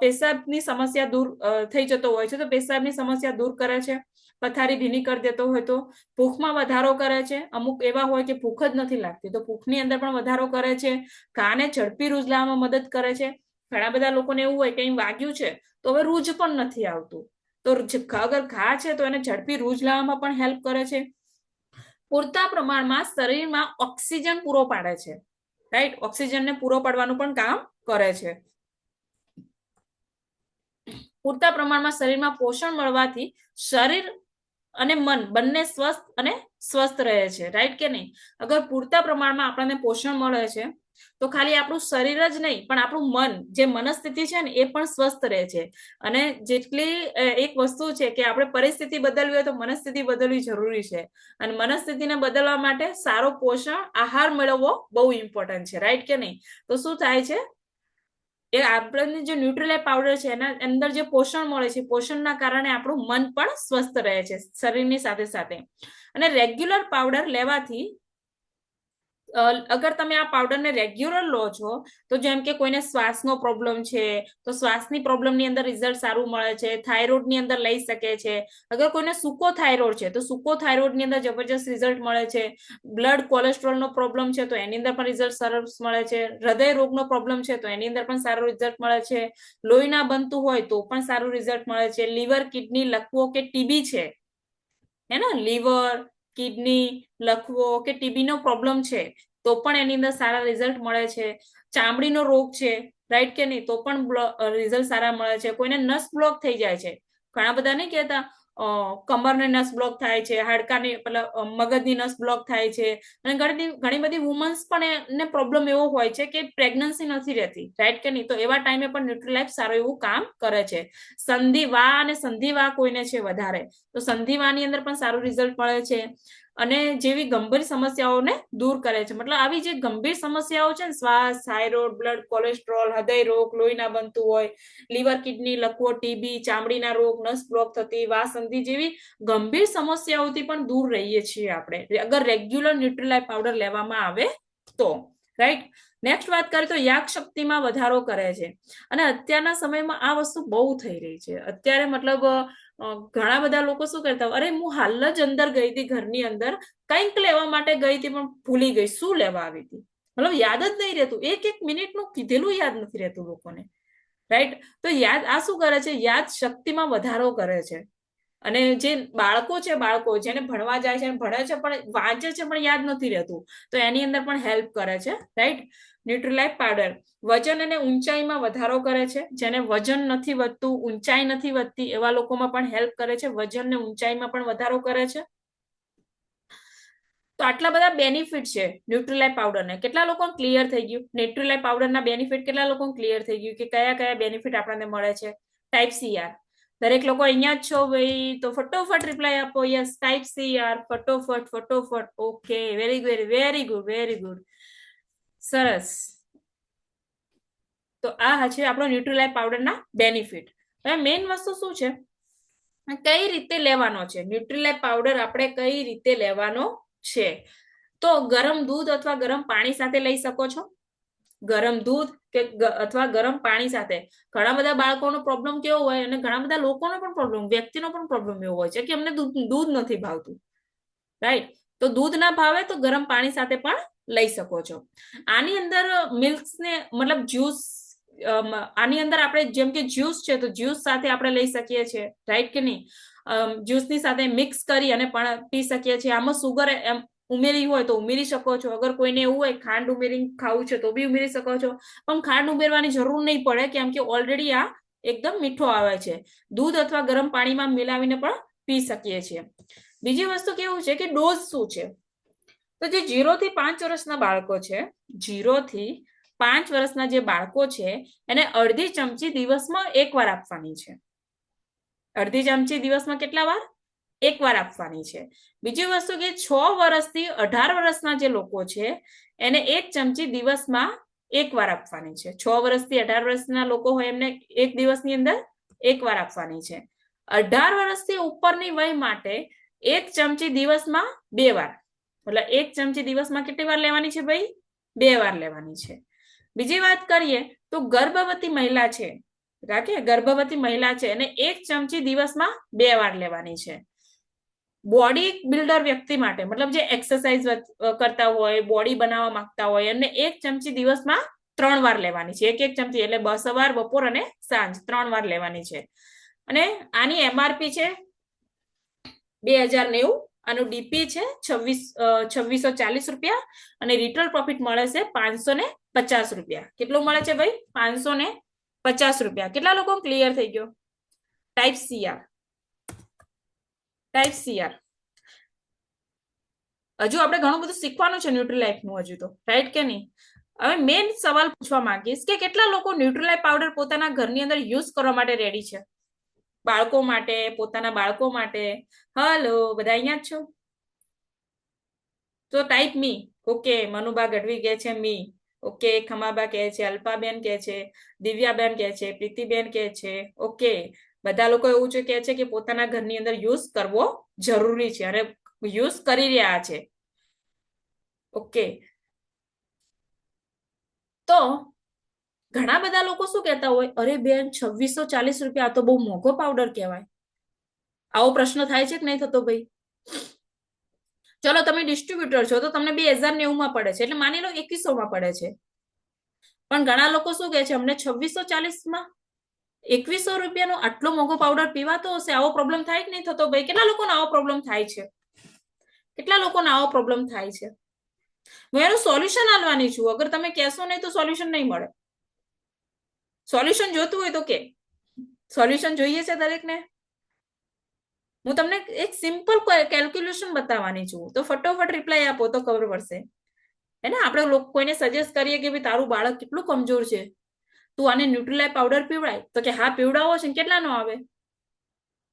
પેશાબની સમસ્યા દૂર થઈ જતો હોય છે, તો પેશાબની સમસ્યા દૂર કરે છે. પથારી ભીની કરી દેતો હોય તો ભૂખમાં વધારો કરે છે. અમુક એવા હોય કે ભૂખ જ નથી લાગતી તો ભૂખની અંદર પણ વધારો કરે છે. ઘાને ઝડપી રૂઝ લાવવામાં મદદ કરે છે. ઘણા બધા લોકોને એવું હોય કે અહીં વાગ્યું છે તો હવે રૂઝ પણ નથી આવતું, તો અગર ઘા છે તો એને ઝડપી રૂઝ લાવવામાં પણ હેલ્પ કરે છે. પૂરતા પ્રમાણમાં શરીરમાં ઓક્સિજન પૂરો પાડે છે, રાઈટ? ઓક્સિજનને પૂરો પાડવાનું પણ કામ કરે છે. પૂરતા પ્રમાણમાં શરીરમાં પોષણ મળવાથી શરીર અને મન બંને સ્વસ્થ રહે છે, રાઈટ કે નહીં? અગર પૂરતા પ્રમાણમાં આપણને પોષણ મળે છે તો ખાલી આપણું શરીર જ નહીં પણ આપણું મન, જે મનસ્થિતિ છે ને એ પણ સ્વસ્થ રહે છે. અને જેટલી એક વસ્તુ છે કે આપણે પરિસ્થિતિ બદલવી હોય તો મનસ્થિતિ બદલવી જરૂરી છે, અને મનસ્થિતિને બદલવા માટે સારો પોષણ આહાર મેળવવો બહુ ઇમ્પોર્ટન્ટ છે, રાઈટ કે નહીં? તો શું થાય છે, એ આપણને જે ન્યુટ્રીલાઇટ પાવડર છે એના અંદર જે પોષણ મળે છે, પોષણના કારણે આપણું મન પણ સ્વસ્થ રહે છે શરીરની સાથે સાથે. અને રેગ્યુલર પાવડર લેવાથી અગર તમે આ પાવડરને રેગ્યુલર લો છો તો જેમ કે કોઈને શ્વાસનો પ્રોબ્લેમ છે તો શ્વાસની પ્રોબ્લેમની અંદર રિઝલ્ટ સારું મળે છે. થાઇરોઇડની અંદર લઈ શકે છે. અગર કોઈને સૂકો થાઇરોઇડ છે તો સૂકો થાઇરોઇડની અંદર જબરજસ્ત રિઝલ્ટ મળે છે. બ્લડ કોલેસ્ટ્રોલનો પ્રોબ્લેમ છે તો એની અંદર પણ રિઝલ્ટ સરસ મળે છે. હૃદય રોગનો પ્રોબ્લેમ છે તો એની અંદર પણ સારું રિઝલ્ટ મળે છે. લોહી ના બનતું હોય તો પણ સારું રિઝલ્ટ મળે છે. લીવર, કિડની, લકવો કે ટીબી છે, હે ને, લીવર, કિડની, લકવો કે ટીબી નો પ્રોબ્લેમ છે તો પણ એની અંદર સારા રિઝલ્ટ મળે છે. ચામડીનો રોગ છે રાઈટ કે નહીં, તો પણ રિઝલ્ટ સારા મળે છે. કોઈને નસ બ્લોક થઈ જાય છે, ઘણા બધા નહીં કહેતા કમરની નસ બ્લોક થાય છે, હાડકાની મગજની નસ બ્લોક થાય છે, અને ઘણી બધી વુમન્સ પણ એને પ્રોબ્લેમ એવો હોય છે કે પ્રેગ્નન્સી નથી રહેતી, રાઈટ કે નહીં, તો એવા ટાઈમે પણ ન્યુટ્રીલાઇફ સારું એવું કામ કરે છે. સંધિવા અને સંધિવા કોઈને છે વધારે, તો સંધિવાની અંદર પણ સારું રિઝલ્ટ મળે છે, અને જેવી ગંભીર સમસ્યાઓને દૂર કરે છે. મતલબ આવી જે ગંભીર સમસ્યાઓ છે ને, શ્વાસ, થાઇરોઇડ, બ્લડ કોલેસ્ટ્રોલ, હૃદય રોગ, લોહી ના બનતું હોય, લીવર, કિડની, લકવો, ટીબી, ચામડીના રોગ, નસ બ્લોક થતી, વાસંધી જેવી ગંભીર સમસ્યાઓથી પણ દૂર રહીએ છીએ આપણે, અગર રેગ્યુલર ન્યુટ્રીલાઇફ પાવડર લેવામાં આવે તો, રાઈટ. નેક્સ્ટ વાત કરીએ તો યાદ શક્તિમાં વધારો કરે છે, અને અત્યારના સમયમાં આ વસ્તુ બહુ થઈ રહી છે. અત્યારે મતલબ ઘણા બધા લોકો શું કરતા, અરે હું હાલ જ અંદર ગઈ હતી, ઘરની અંદર કંઈક લેવા માટે ગઈ હતી પણ ભૂલી ગઈ શું લેવા આવી હતી, મતલબ યાદ જ નહીં રહેતું, એક મિનિટનું કીધેલું યાદ નથી રહેતું લોકોને, રાઈટ. તો યાદ આ શું કરે છે, યાદ શક્તિમાં વધારો કરે છે. અને જે બાળકો છે, બાળકો જેને ભણવા જાય છે, ભણે છે પણ વાંચે છે પણ યાદ નથી રહેતું, તો એની અંદર પણ હેલ્પ કરે છે, રાઈટ. ન્યુટ્રીલાઇફ પાવડર વજન અને ઊંચાઈમાં વધારો કરે છે, જેને વજન નથી વધતું, ઊંચાઈ નથી વધતી, એવા લોકોમાં પણ હેલ્પ કરે છે, વજન ને ઊંચાઈમાં પણ વધારો કરે છે. તો આટલા બધા બેનિફિટ છે ન્યુટ્રીલાઇફ પાવડરને. કેટલા લોકો ક્લિયર થઈ ગયું ન્યુટ્રીલાઇફ પાવડરના બેનિફિટ? કેટલા લોકો ક્લિયર થઈ ગયું કે કયા કયા બેનિફિટ આપણને મળે છે? ટાઈપ સી યાર, દરેક લોકો અહીંયા જ છો ભાઈ, તો ફટોફટ રિપ્લાય આપો. યસ, ટાઈપ સી યાર, ફટોફટ ફટોફટ. Okay, very good, very good, very good, સરસ. તો આ છે આપણો ન્યુટ્રીલાઇફ પાવડરના બેનિફિટ. હવે મેઇન વસ્તુ શું છે, કઈ રીતે લેવાનો છે ન્યુટ્રીલાઇફ પાવડર? આપણે કઈ રીતે લેવાનો છે? તો ગરમ દૂધ અથવા ગરમ પાણી સાથે લઈ શકો છો. ગરમ દૂધ કે અથવા ગરમ પાણી સાથે. ઘણા બધા બાળકોનો પ્રોબ્લેમ કેવો હોય, અને ઘણા બધા લોકોનો પણ પ્રોબ્લેમ, વ્યક્તિનો પણ પ્રોબ્લેમ એવો હોય છે કે અમને દૂધ નથી ભાવતું, રાઈટ. તો દૂધ ના ભાવે તો ગરમ પાણી સાથે પણ લઈ શકો છો. આની અંદર મિલ્ક ને મતલબ જ્યુસ, આની અંદર આપણે જેમ કે જ્યુસ છે તો જ્યુસ સાથે આપણે લઈ શકીએ છીએ, રાઈટ કે નહીં? જ્યુસની સાથે મિક્સ કરી અને પણ પી શકીએ છીએ. આમાં સુગર ઉમેરી હોય તો ઉમેરી શકો છો. અગર કોઈને એવું હોય ખાંડ ઉમેરી ખાવું છે તો બી ઉમેરી શકો છો, પણ ખાંડ ઉમેરવાની જરૂર નહીં પડે, કેમ કે ઓલરેડી આ એકદમ મીઠો આવે છે. દૂધ અથવા ગરમ પાણીમાં મિલાવીને પણ પી શકીએ છીએ. બીજી વસ્તુ કેવું છે કે ડોઝ શું છે, તો જે 0 થી 5 વર્ષના બાળકો છે, 0 થી 5 વર્ષના જે બાળકો છે એને અડધી ચમચી દિવસમાં 1 વાર આપવાની છે. અડધી ચમચી દિવસમાં કેટલા વાર? 1 વાર આપવાની છે. બીજી વસ્તુ કે 6 વર્ષથી 18 વર્ષના જે લોકો છે એને 1 ચમચી દિવસમાં 1 વાર આપવાની છે. 6 વર્ષથી 18 વર્ષના લોકો હોય એમને 1 દિવસની અંદર 1 વાર આપવાની છે. 18 વર્ષથી ઉપરની વય માટે 1 ચમચી દિવસમાં 2 વાર, એટલે 1 ચમચી દિવસમાં કેટલી વાર લેવાની છે ભાઈ? 2 વાર લેવાની છે. બીજી વાત કરીએ તો ગર્ભવતી મહિલા છે, રાખે ગર્ભવતી મહિલા છે અને 1 ચમચી દિવસમાં 2 વાર લેવાની છે. બોડી બિલ્ડર વ્યક્તિ માટે, મતલબ જે એક્સરસાઇઝ કરતા હોય, બોડી બનાવવા માંગતા હોય, એમને 1 ચમચી દિવસમાં 3 વાર લેવાની છે. એક ચમચી એટલે સવાર, બપોર અને સાંજ 3 વાર લેવાની છે. અને આની એમઆરપી છે 2090, આનું ડીપી છે 2640 રૂપિયા, અને રિટેલ પ્રોફિટ મળે છે 550 રૂપિયા. કેટલું મળે છે ભાઈ? 550 રૂપિયા. કેટલા લોકો ક્લિયર થઈ ગયો? Type CR, type CR. હજુ આપણે ઘણું બધું શીખવાનું છે ન્યુટ્રીલાઇફનું હજુ તો, રાઈટ કે નહીં? હવે મેઇન સવાલ પૂછવા માંગીશ કે કેટલા લોકો ન્યુટ્રીલાઇફ પાવડર પોતાના ઘરની અંદર યુઝ કરવા માટે રેડી છે? બાળકો માટે, પોતાના બાળકો માટે. હલો, બધા અહીંયા જ છો? તો ટાઈપ મી. ઓકે, મનુબા ગઢવી કહે છે મી. ઓકે, ખમાબા કહે છે, અલ્પાબેન કહે છે, દિવ્યાબેન કહે છે, પ્રીતિબેન કહે છે. ઓકે, બધા લોકો એવું છે કે છે કે પોતાના ઘરની અંદર યુઝ કરવો જરૂરી છે અને યુઝ કરી રહ્યા છે. ઓકે, તો ઘણા બધા લોકો શું કહેતા હોય, અરે બેન 2640 રૂપિયા આ તો બહુ મોંઘો પાવડર કહેવાય. આવો પ્રશ્ન થાય છે કે નહીં થતો ભાઈ? ચલો તમે ડિસ્ટ્રીબ્યુટર છો તો તમને 2090 માં પડે છે, એટલે માની લો 2100 માં પડે છે. પણ ઘણા લોકો શું કહે છે, અમને 2640 માં 2100 રૂપિયાનો આટલો મોંઘો પાવડર પીવાતો હશે, આવો પ્રોબ્લેમ થાય કે નહીં થતો ભાઈ? કેટલા લોકોને આવો પ્રોબ્લેમ થાય છે? કેટલા લોકોને આવો પ્રોબ્લેમ થાય છે? હું એનું સોલ્યુશન આલવાની છું. અગર તમે કહેશો નહીં તો સોલ્યુશન નહીં મળે. સોલ્યુશન જોતું હોય તો કે સોલ્યુશન જોઈએ છે દરેકને? હું તમને એક સિમ્પલ કેલ્ક્યુલેશન બતાવવાની છું, તો ફટોફટ રિપ્લાય આપો તો ખબર પડશે. હે ને, આપણે કોઈને સજેસ્ટ કરીએ કે ભાઈ તારું બાળક કેટલું કમજોર છે, તું આને ન્યુટ્રીલાઇટ પાવડર પીવડાય, તો કે હા પીવડાવો છે. કેટલાનો આવે?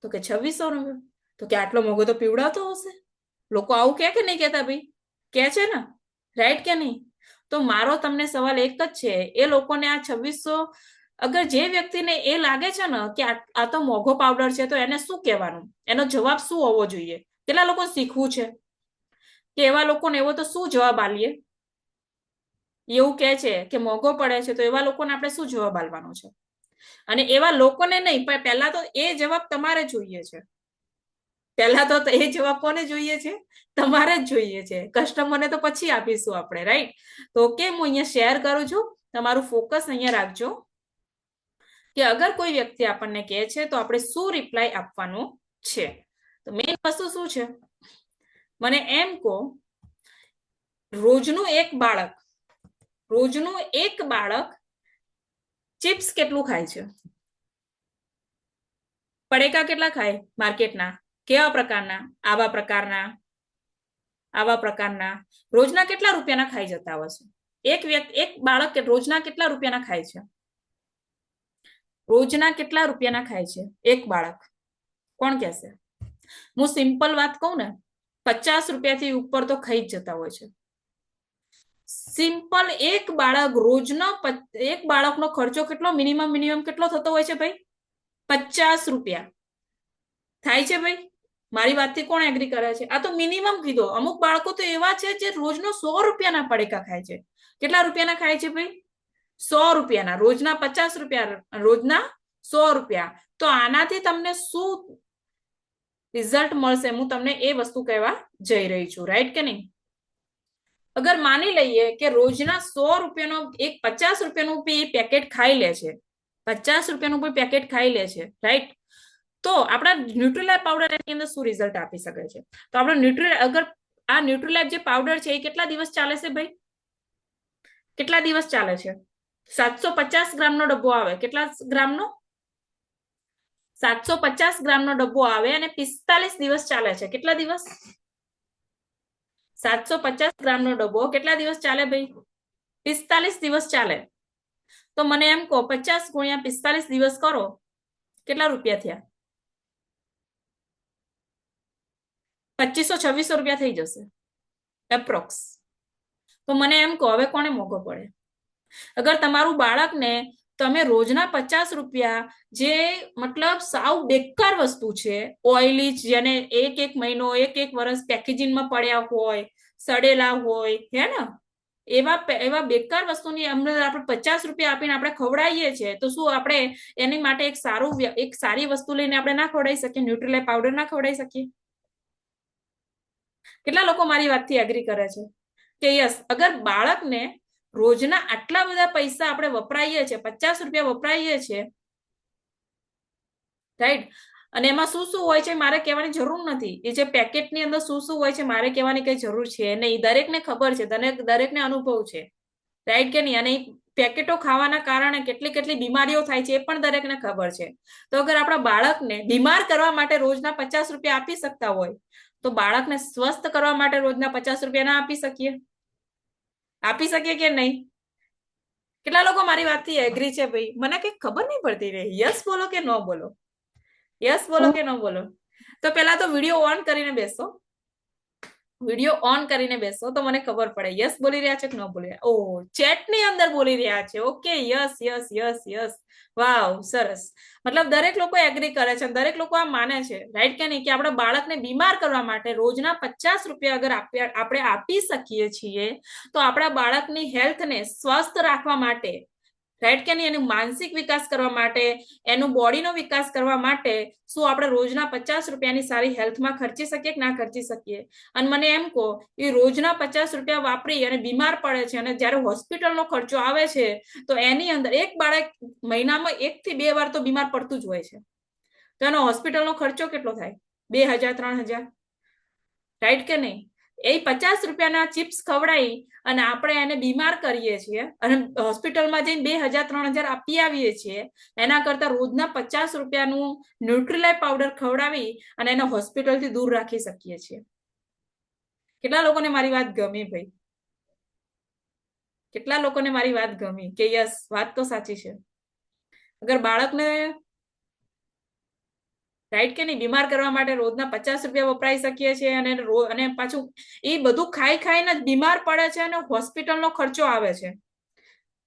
તો કે 2600 નો. તો કે આટલો મોંઘો તો પીવડાવતો હશે. લોકો આવું કે નહીં કહેતા ભાઈ? કે છે ને, રાઈટ કે નહીં? તો મારો તમને સવાલ એક જ છે, એ લોકોને આ 2600, અગર જે વ્યક્તિને એ લાગે છે ને કે આ તો મોંઘો પાવડર છે, તો એને શું કહેવાનું? એનો જવાબ શું હોવો જોઈએ? કેટલા લોકો શીખવું છે કે એવા લોકોને એવો તો શું જવાબ આલીએ? એવું કે છે કે મોંઘો પડે છે, તો એવા લોકોને આપણે શું જવાબ આલવાનો છે? અને એવા લોકોને નહીં, પણ પહેલા તો એ જવાબ તમારે જોઈએ છે. પહેલા તો એ જવાબ કોને જોઈએ છે? તમારે જ જોઈએ છે. કસ્ટમરને તો પછી આપીશું આપણે, રાઈટ? તો ઓકે, હું અહીંયા શેર કરું છું, તમારું ફોકસ અહીંયા રાખજો કે અગર કોઈ વ્યક્તિ આપણને કહે છે તો આપણે શું રિપ્લાય આપવાનું છે. તો મેઇન વસ્તુ શું છે? મને એમ કહો, રોજનું એક બાળક ચિપ્સ કેટલું ખાય છે? પડીકા કેટલા ખાય માર્કેટના? કેવા પ્રકારના? આવા પ્રકારના. રોજના કેટલા રૂપિયાના ખાઈ જતા હશે? એક બાળક રોજના કેટલા રૂપિયાના ખાય છે? રોજના કેટલા રૂપિયાના ખાય છે એક બાળક? કોણ કહેશે? હું સિમ્પલ વાત કહું ને, 50 રૂપિયાથી ઉપર તો ખાઈ જ જતા હોય છે. સિમ્પલ એક બાળકનો ખર્ચો કેટલો મિનિમમ કેટલો થતો હોય છે ભાઈ? 50 રૂપિયા થાય છે ભાઈ. મારી વાતથી કોણ એગ્રી કરે છે? આ તો મિનિમમ કીધો. અમુક બાળકો તો એવા છે જે રોજનો 100 રૂપિયાના પડીકા ખાય છે. કેટલા રૂપિયાના ખાય છે ભાઈ? 100 રૂપિયાના. રોજના 50 રૂપિયા, રોજના 100 રૂપિયા. તો આનાથી તમને શું રિઝલ્ટ મળશે, હું તમને એ વસ્તુ કહેવા જઈ રહી છું, રાઈટ કે નહીં? અગર માની લઈએ કે રોજના 100 રૂપિયાનો એક 50 રૂપિયાનું પેકેટ ખાઈ લે છે, 50 રૂપિયાનું પેકેટ ખાઈ લે છે, રાઈટ? તો આપણા ન્યુટ્રીલાઇટ પાવડર એની અંદર શું રિઝલ્ટ આપી શકે છે? તો આપણો અગર આ ન્યુટ્રીલાઇટ જે પાવડર છે એ કેટલા દિવસ ચાલે છે ભાઈ? કેટલા દિવસ ચાલે છે? 750 ગ્રામનો ડબ્બો આવે. કેટલા ગ્રામનો? 750 ગ્રામનો ડબ્બો આવે અને 45 દિવસ ચાલે છે. કેટલા દિવસ? 750 ગ્રામનો ડબ્બો કેટલા દિવસ ચાલે ભાઈ? 45 દિવસ ચાલે. તો મને એમ કહો, 50 ગુણ્યા 45 દિવસ કરો, કેટલા રૂપિયા થયા? 2500-2600 રૂપિયા થઈ જશે એપ્રોક્સ. તો મને એમ કહો, હવે કોને મોંઘો પડે? અગર તમારું બાળકને તમે રોજના 50 રૂપિયા, જે મતલબ સાવ બેકાર વસ્તુ છે, ઓઇલી, જેને એક મહિનો એક વર્ષ પેકેજિંગમાં પડ્યા હોય, સડેલા હોય, હે ને, એવા બેકાર વસ્તુની અંદર આપણે 50 રૂપિયા આપીને આપણે ખવડાવીએ છીએ, તો શું આપણે એની માટે એક સારી વસ્તુ લઈને આપણે ના ખવડાવી શકીએ? ન્યુટ્રીલાઇટ પાવડર ના ખવડાવી શકીએ? કેટલા લોકો મારી વાતથી એગ્રી કરે છે કે યસ, અગર બાળકને રોજના આટલા બધા પૈસા આપણે વપરાઈએ છીએ, 50 રૂપિયા વપરાઈએ છીએ, રાઈટ? અને એમાં શું શું હોય છે મારે કહેવાની જરૂર નથી. એ જે પેકેટની અંદર શું શું હોય છે મારે કહેવાની કઈ જરૂર છે નહીં. દરેકને ખબર છે, દરેકને અનુભવ છે, રાઈટ કે નહીં? અને પેકેટો ખાવાના કારણે કેટલી બીમારીઓ થાય છે એ પણ દરેકને ખબર છે. તો અગર આપણા બાળકને બીમાર કરવા માટે રોજના 50 રૂપિયા આપી શકતા હોય, તો બાળકને સ્વસ્થ કરવા માટે રોજના 50 રૂપિયા ના આપી શકીએ? આપી શકીએ કે નહીં? કેટલા લોકો મારી વાતથી એગ્રી છે ભાઈ? મને કઈ ખબર નહીં પડતી રહી. યસ બોલો કે નો બોલો? યસ બોલો કે નો બોલો? તો પેલા તો વિડીયો ઓન કરીને બેસો, તો મને ખબર પડે યસ બોલી રહ્યા છે કે ન બોલી રહ્યા. ઓ, ચેટ ની અંદર બોલી રહ્યા છે. Okay, yes yes yes yes, wow, સરસ. મતલબ દરેક લોકો એગ્રી કરે છે, દરેક લોકો આ માને છે, રાઈટ કે નહીં? કે આપણા બાળકને બીમાર કરવા માટે રોજના 50 રૂપિયા અગર આપણે આપી શકીએ છીએ, તો આપણા બાળકની હેલ્થને સ્વસ્થ રાખવા માટે, રાઈટ કે નહીં, એનું માનસિક વિકાસ કરવા માટે, એનું બોડીનો વિકાસ કરવા માટે શું આપણે રોજના 50 રૂપિયાની સારી હેલ્થમાં ખર્ચી શકીએ કે ના ખર્ચી શકીએ? અને મને એમ કહો, એ રોજના 50 રૂપિયા વાપરી અને બીમાર પડે છે, અને જ્યારે હોસ્પિટલનો ખર્ચો આવે છે, તો એની અંદર એક બાળક મહિનામાં 1 થી 2 વાર તો બીમાર પડતું જ હોય છે. તો એનો હોસ્પિટલનો ખર્ચો કેટલો થાય? 2000-3000, રાઈટ કે નહીં? એ 50 રૂપિયાના ચિપ્સ ખવડાવી અને આપણે એને બીમાર કરીએ છીએ અને હોસ્પિટલમાં જઈને 2,000-3,000 આપી આવીએ છીએ, એના કરતા રોજના 50 રૂપિયાનું ન્યુટ્રીલાઇફ પાવડર ખવડાવી અને એને હોસ્પિટલથી દૂર રાખી શકીએ છીએ. કેટલા લોકોને મારી વાત ગમી ભાઈ? કેટલા લોકોને મારી વાત ગમી કે યસ વાત તો સાચી છે? અગર બાળકને રાઈટ કે નહીં બીમાર કરવા માટે રોજના 50 રૂપિયા વપરાઈ શકીએ છીએ અને પાછું એ બધું ખાઈને જ બીમાર પડે છે અને હોસ્પિટલનો ખર્ચો આવે છે,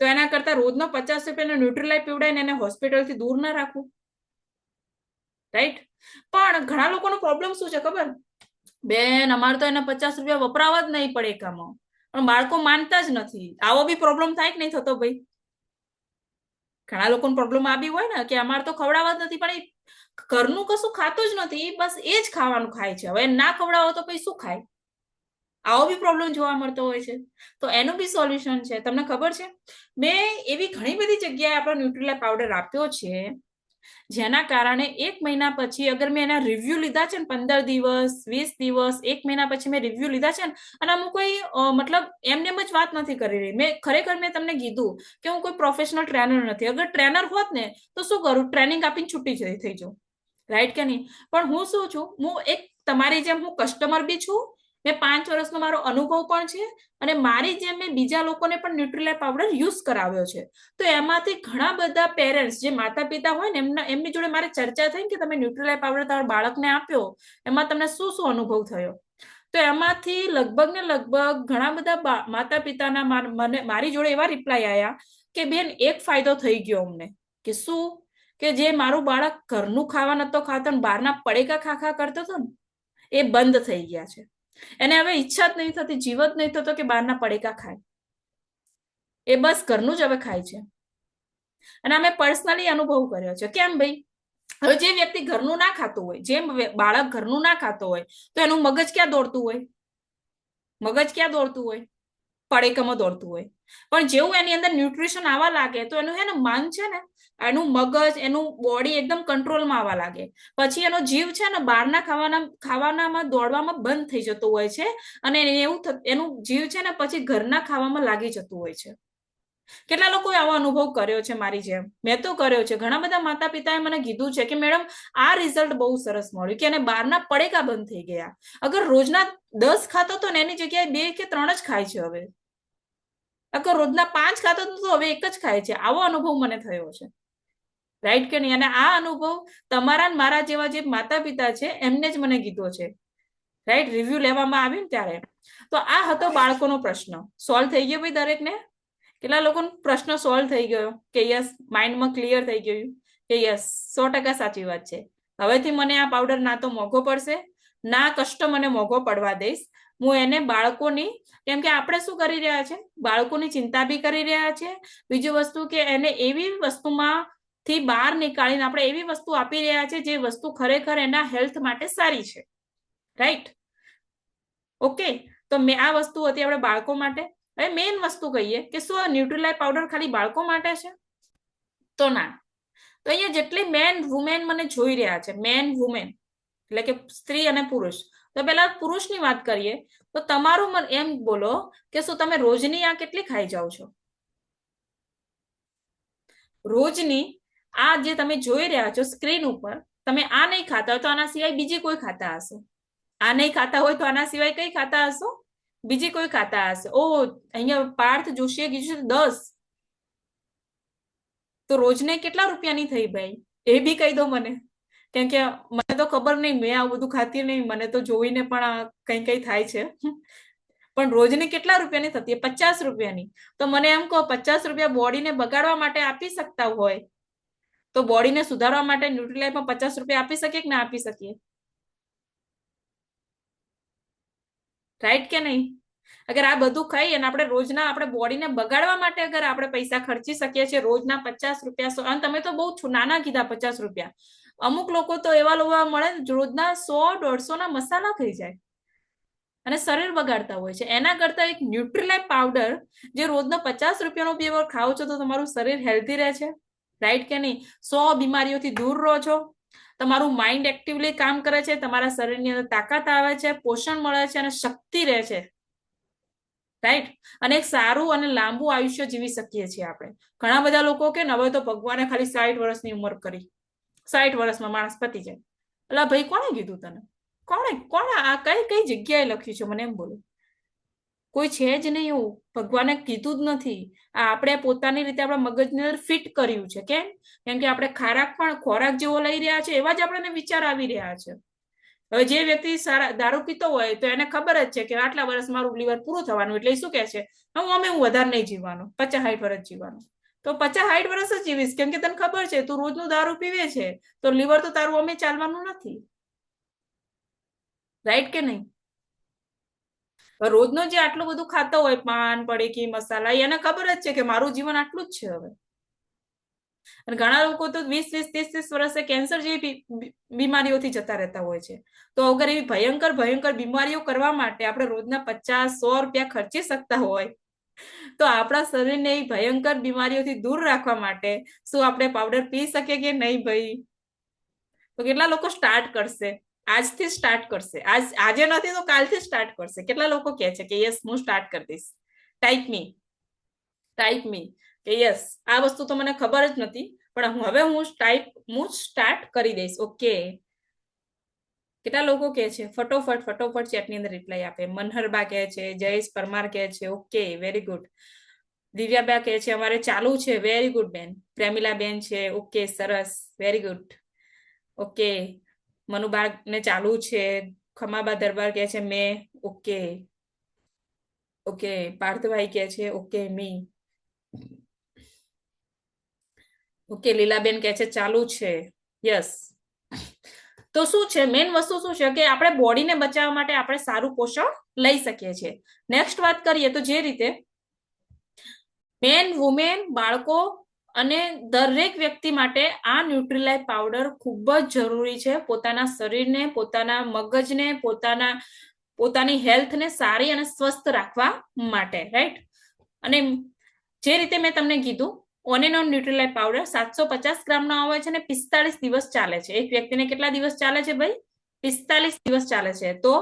તો એના કરતા રોજનો 50 રૂપિયાનો ન્યુટ્રીલાઇફ પીવડાવીને એને હોસ્પિટલથી દૂર ના રાખવું, રાઈટ? પણ ઘણા લોકોનો પ્રોબ્લેમ શું છે ખબર? બેન અમારે તો એને 50 રૂપિયા વપરાવા જ નહીં પડે એકામાં, પણ બાળકો માનતા જ નથી. આવો બી પ્રોબ્લેમ થાય કે નહીં થતો ભાઈ? ઘણા લોકોનો પ્રોબ્લેમ આ બી હોય ને કે અમારે તો ખવડાવવા જ નથી, પણ એ ઘરનું કશું ખાતું જ નથી, બસ એ જ ખાવાનું ખાય છે. હવે ના ખવડાવો તો પછી શું ખાય? આવો બી પ્રોબ્લેમ જોવા મળતો હોય છે. તો એનું બી સોલ્યુશન છે. તમને ખબર છે મેં એવી ઘણી બધી જગ્યાએ આપણો ન્યુટ્રીલાઇફ પાવડર આપ્યો છે, જેના કારણે 1 મહિના પછી અગર મેં એના રિવ્યુ લીધા છે ને 15 દિવસ 20 દિવસ 1 મહિના પછી મેં રિવ્યુ લીધા છે ને, અને હું કોઈ મતલબ એમને જ વાત નથી કરી રહી, મેં તમને કીધું કે હું કોઈ પ્રોફેશનલ ટ્રેનર નથી. અગર ટ્રેનર હોત ને તો શું કરું, ટ્રેનિંગ આપીને છૂટી થઈ જાઉં, રાઈટ કે નહીં? પણ હું શું છું, હું એક તમારી જેમ હું કસ્ટમર બી છું, મેં 5 વર્ષનો મારો અનુભવ પણ છે, અને મારી જેમ મેં બીજા લોકોને પણ ન્યુટ્રીલાઇફ પાવડર યુઝ કરાવ્યો છે. તો એમાંથી ઘણા બધા પેરેન્ટ્સ જે માતા પિતા હોય ને એમની જોડે મારી ચર્ચા થઈ કે તમે ન્યુટ્રીલાઇફ પાવડર તમારા બાળકને આપ્યો, એમાં તમને શું શું અનુભવ થયો? તો એમાંથી લગભગ ને લગભગ ઘણા બધા માતા પિતાના મારી જોડે એવા રિપ્લાય આવ્યા કે બેન એક ફાયદો થઈ ગયો અમને. કે શું? કે જે મારું બાળક ઘરનું ખાવા નતો ખાતો ને બહારના પડેકા ખા કરતો હતો ને, એ બંધ થઈ ગયા છે. એને હવે ઈચ્છા જ નહીં થતી, જીવ જ નહીં થતો કે બહારના પડેકા ખાય. એ બસ ઘરનું જ હવે ખાય છે. અને અમે પર્સનલી અનુભવ કર્યો છે. કેમ ભાઈ? હવે જે વ્યક્તિ ઘરનું ના ખાતું હોય, જે બાળક ઘરનું ના ખાતો હોય, તો એનું મગજ ક્યાં દોડતું હોય? મગજ ક્યાં દોડતું હોય? પડેકામાં દોડતું હોય. પણ જેવું એની અંદર ન્યુટ્રિશન આવવા લાગે તો એનું હે ને મન છે ને, એનું મગજ એનું બોડી એકદમ કંટ્રોલમાં આવવા લાગે. પછી એનો જીવ છે ને બહારના ખાવાનામાં દોડવામાં બંધ થઈ જતો હોય છે, અને એનું જીવ છે ને પછી ઘરના ખાવામાં લાગી જતું હોય છે. કેટલા લોકોએ આવો અનુભવ કર્યો છે મારી જેમ? મેં તો કર્યો છે. ઘણા બધા માતા પિતાએ મને કીધું છે કે મેડમ આ રિઝલ્ટ બહુ સરસ મળ્યું કે એને બહારના પડેકા બંધ થઈ ગયા. અગર રોજના 10 ખાતો તો એની જગ્યાએ 2 કે 3 જ ખાય છે હવે. અગર રોજના 5 ખાતો તો હવે 1 જ ખાય છે. આવો અનુભવ મને થયો છે, રાઈટ કે નહીં? અને આ અનુભવ તમારા મારા જેવા જે માતા પિતા છે એમને જ મને કીધો છે, રાઈટ? રિવ્યુ લેવામાં આવ્યું ને ત્યારે. તો આ હતો બાળકોનો પ્રશ્ન. સોલ્વ થઈ ગયો ભાઈ દરેકને? કેટલા લોકોનો પ્રશ્ન સોલ્વ થઈ ગયો કે યસ, માઇન્ડમાં ક્લિયર થઈ ગયું કે યસ 100% સાચી વાત છે. હવેથી મને આ પાવડર ના તો મોંઘો પડશે, ના કષ્ટ મને મોંઘો પડવા દઈશ. હું એને બાળકોની, કેમ કે આપણે શું કરી રહ્યા છે, બાળકોની ચિંતા બી કરી રહ્યા છે. બીજું વસ્તુ કે એને એવી વસ્તુમાં થી બહાર નીકાળીને આપણે એવી વસ્તુ આપી રહ્યા છે જે વસ્તુ ખરેખર એના હેલ્થ માટે સારી છે, રાઈટ? ઓકે, તો મેં આ વસ્તુ હતી આપણે બાળકો માટે. હવે મેઇન વસ્તુ કહીએ કે શું ન્યુટ્રીલાઇફ પાવડર ખાલી બાળકો માટે છે? તો ના. તો અહીંયા જેટલી મેન વુમેન મને જોઈ રહ્યા છે, મેન વુમેન એટલે કે સ્ત્રી અને પુરુષ, તો પેલા પુરુષની વાત કરીએ તો તમારું મન એમ બોલો કે શું તમે રોજની આ કેટલી ખાઈ જાઓ છો? રોજની આ જે તમે જોઈ રહ્યા છો સ્ક્રીન ઉપર, તમે આ નહીં ખાતા હોય તો આના સિવાય બીજી કોઈ ખાતા હશો. આ નહીં ખાતા હોય તો આના સિવાય કઈ ખાતા હશો? બીજી કોઈ ખાતા હશે. ઓ અહીંયા પાર્થ જોશીએ કીધું છે 10. તો રોજને કેટલા રૂપિયાની થઈ ભાઈ? એ બી કહી દો મને, કેમ કે મને તો ખબર નહીં, મેં આવું બધું ખાતી નહીં, મને તો જોઈને પણ કઈ થાય છે. પણ રોજની કેટલા રૂપિયાની થતી? 50 રૂપિયાની. તો મને એમ કહો 50 રૂપિયા બોડીને બગાડવા માટે આપી શકતા હોય તો બોડીને સુધારવા માટે ન્યુટ્રીલાઇફમાં 50 રૂપિયા આપી શકીએ કે ના આપી શકીએ? રાઈટ કે નહીં? અગર આ બધું ખાઈ અને આપણે રોજના આપણે બોડીને બગાડવા માટે અગર આપણે પૈસા ખર્ચી શકીએ છીએ રોજના 50 રૂપિયા, અને તમે તો બહુ નાના કીધા 50 રૂપિયા. અમુક લોકો તો એવા લોકોવા મળે રોજના 100-150 ના મસાલા ખાઈ જાય અને શરીર બગાડતા હોય છે. એના કરતા એક ન્યુટ્રીલાઇફ પાવડર જે રોજનો 50 રૂપિયાનો બે ખાઓ છો તો તમારું શરીર હેલ્ધી રહે છે, રાઈટ કે નહીં? 100 બીમારીઓથી દૂર રહો છો. તમારું માઇન્ડ એક્ટિવલી કામ કરે છે, તમારા શરીરની અંદર તાકાત આવે છે, પોષણ મળે છે અને શક્તિ રહે છે, રાઈટ. અને એક સારું અને લાંબુ આયુષ્ય જીવી શકીએ છીએ આપણે. ઘણા બધા લોકો કે હવે તો ભગવાને ખાલી 60 વર્ષની ઉંમર કરી, 60 વર્ષમાં માણસ પતી જાય. એટલે ભાઈ કોણે કીધું તને? કોણે આ કઈ જગ્યાએ લખ્યું છે? મને એમ બોલો. કોઈ છે જ નહીં એવું, ભગવાને કીધું જ નથી. આ આપણે પોતાની રીતે આપણા મગજની અંદર ફિટ કર્યું છે. કેમ કે આપણે ખોરાક જેવો લઈ રહ્યા છે એવા જ આપણને વિચાર આવી રહ્યા છે. હવે જે વ્યક્તિ સારા દારૂ પીતો હોય તો એને ખબર જ છે કે આટલા વર્ષ મારું લીવર પૂરું થવાનું, એટલે શું કે છે, હું વધારે નહીં જીવવાનું, 50-60 વર્ષ જીવવાનું. તો 50-60 વર્ષ જ જીવીશ, કેમ કે તને ખબર છે તું રોજનું દારૂ પીવે છે તો લીવર તો તારું ચાલવાનું નથી, રાઈટ કે નહીં? રોજનો જે આટલું બધું ખાતો હોય, પાન, પડીકી, મસાલા, એને ખબર જ છે કે મારું જીવન આટલું જ છે હવે. અને ઘણા લોકો તો 20-20, 30-30 વર્ષે કેન્સર જેવી બીમારીઓથી જતા રહેતા હોય છે. તો અગર એવી ભયંકર બીમારીઓ કરવા માટે આપણે રોજના 50-100 રૂપિયા ખર્ચી શકતા હોય, તો આપણા શરીરને એ ભયંકર બીમારીઓથી દૂર રાખવા માટે શું આપણે પાવડર પી શકીએ કે નહીં ભાઈ? તો કેટલા લોકો સ્ટાર્ટ કરશે? આજથી સ્ટાર્ટ કરશે. આજે નથી તો કાલથી સ્ટાર્ટ કરશે. કેટલા લોકો કહે છે કે યસ હું સ્ટાર્ટ કરી દઈશ? ટાઈપ મી કે યસ, આ વસ્તુ તો મને ખબર જ નથી, પણ હવે હું સ્ટાર્ટ કરી દઈશ. ઓકે. કેટલા લોકો કહે છે ફટોફટ ચેટની અંદર રિપ્લાય આપે. મનહરબા કહે છે, જયેશ પરમાર કહે છે ઓકે વેરી ગુડ. દિવ્યાબા કહે છે અમારે ચાલુ છે, વેરી ગુડ બેન. પ્રેમિલા બેન છે ઓકે સરસ, વેરી ગુડ. ઓકે. મનુબા ને ચાલુ છે. ખમાબા દરબાર કહે છે મેં, ઓકે. ઓકે. પાર્થભાઈ કહે છે ઓકે મી. ઓકે. લીલાબેન કહે છે ચાલુ છે, યસ. તો શું છે મેઇન વસ્તુ શું છે કે આપણે બોડીને બચાવવા માટે આપણે સારું પોષણ લઈ શકીએ છીએ. નેક્સ્ટ વાત કરીએ તો જે રીતે મેન, વુમેન, બાળકો અને દરેક વ્યક્તિ માટે આ ન્યુટ્રીલાઇફ પાવડર ખૂબ જ જરૂરી છે પોતાના શરીરને, પોતાના મગજને, પોતાની હેલ્થને સારી અને સ્વસ્થ રાખવા માટે, રાઈટ. અને જે રીતે મેં તમને કીધું, on and on Nutrilife powder 750 ગ્રામનો આવે છે અને 45 દિવસ ચાલે છે. એક વ્યક્તિને કેટલા દિવસ ચાલે છે ભાઈ? 45 દિવસ ચાલે છે. તો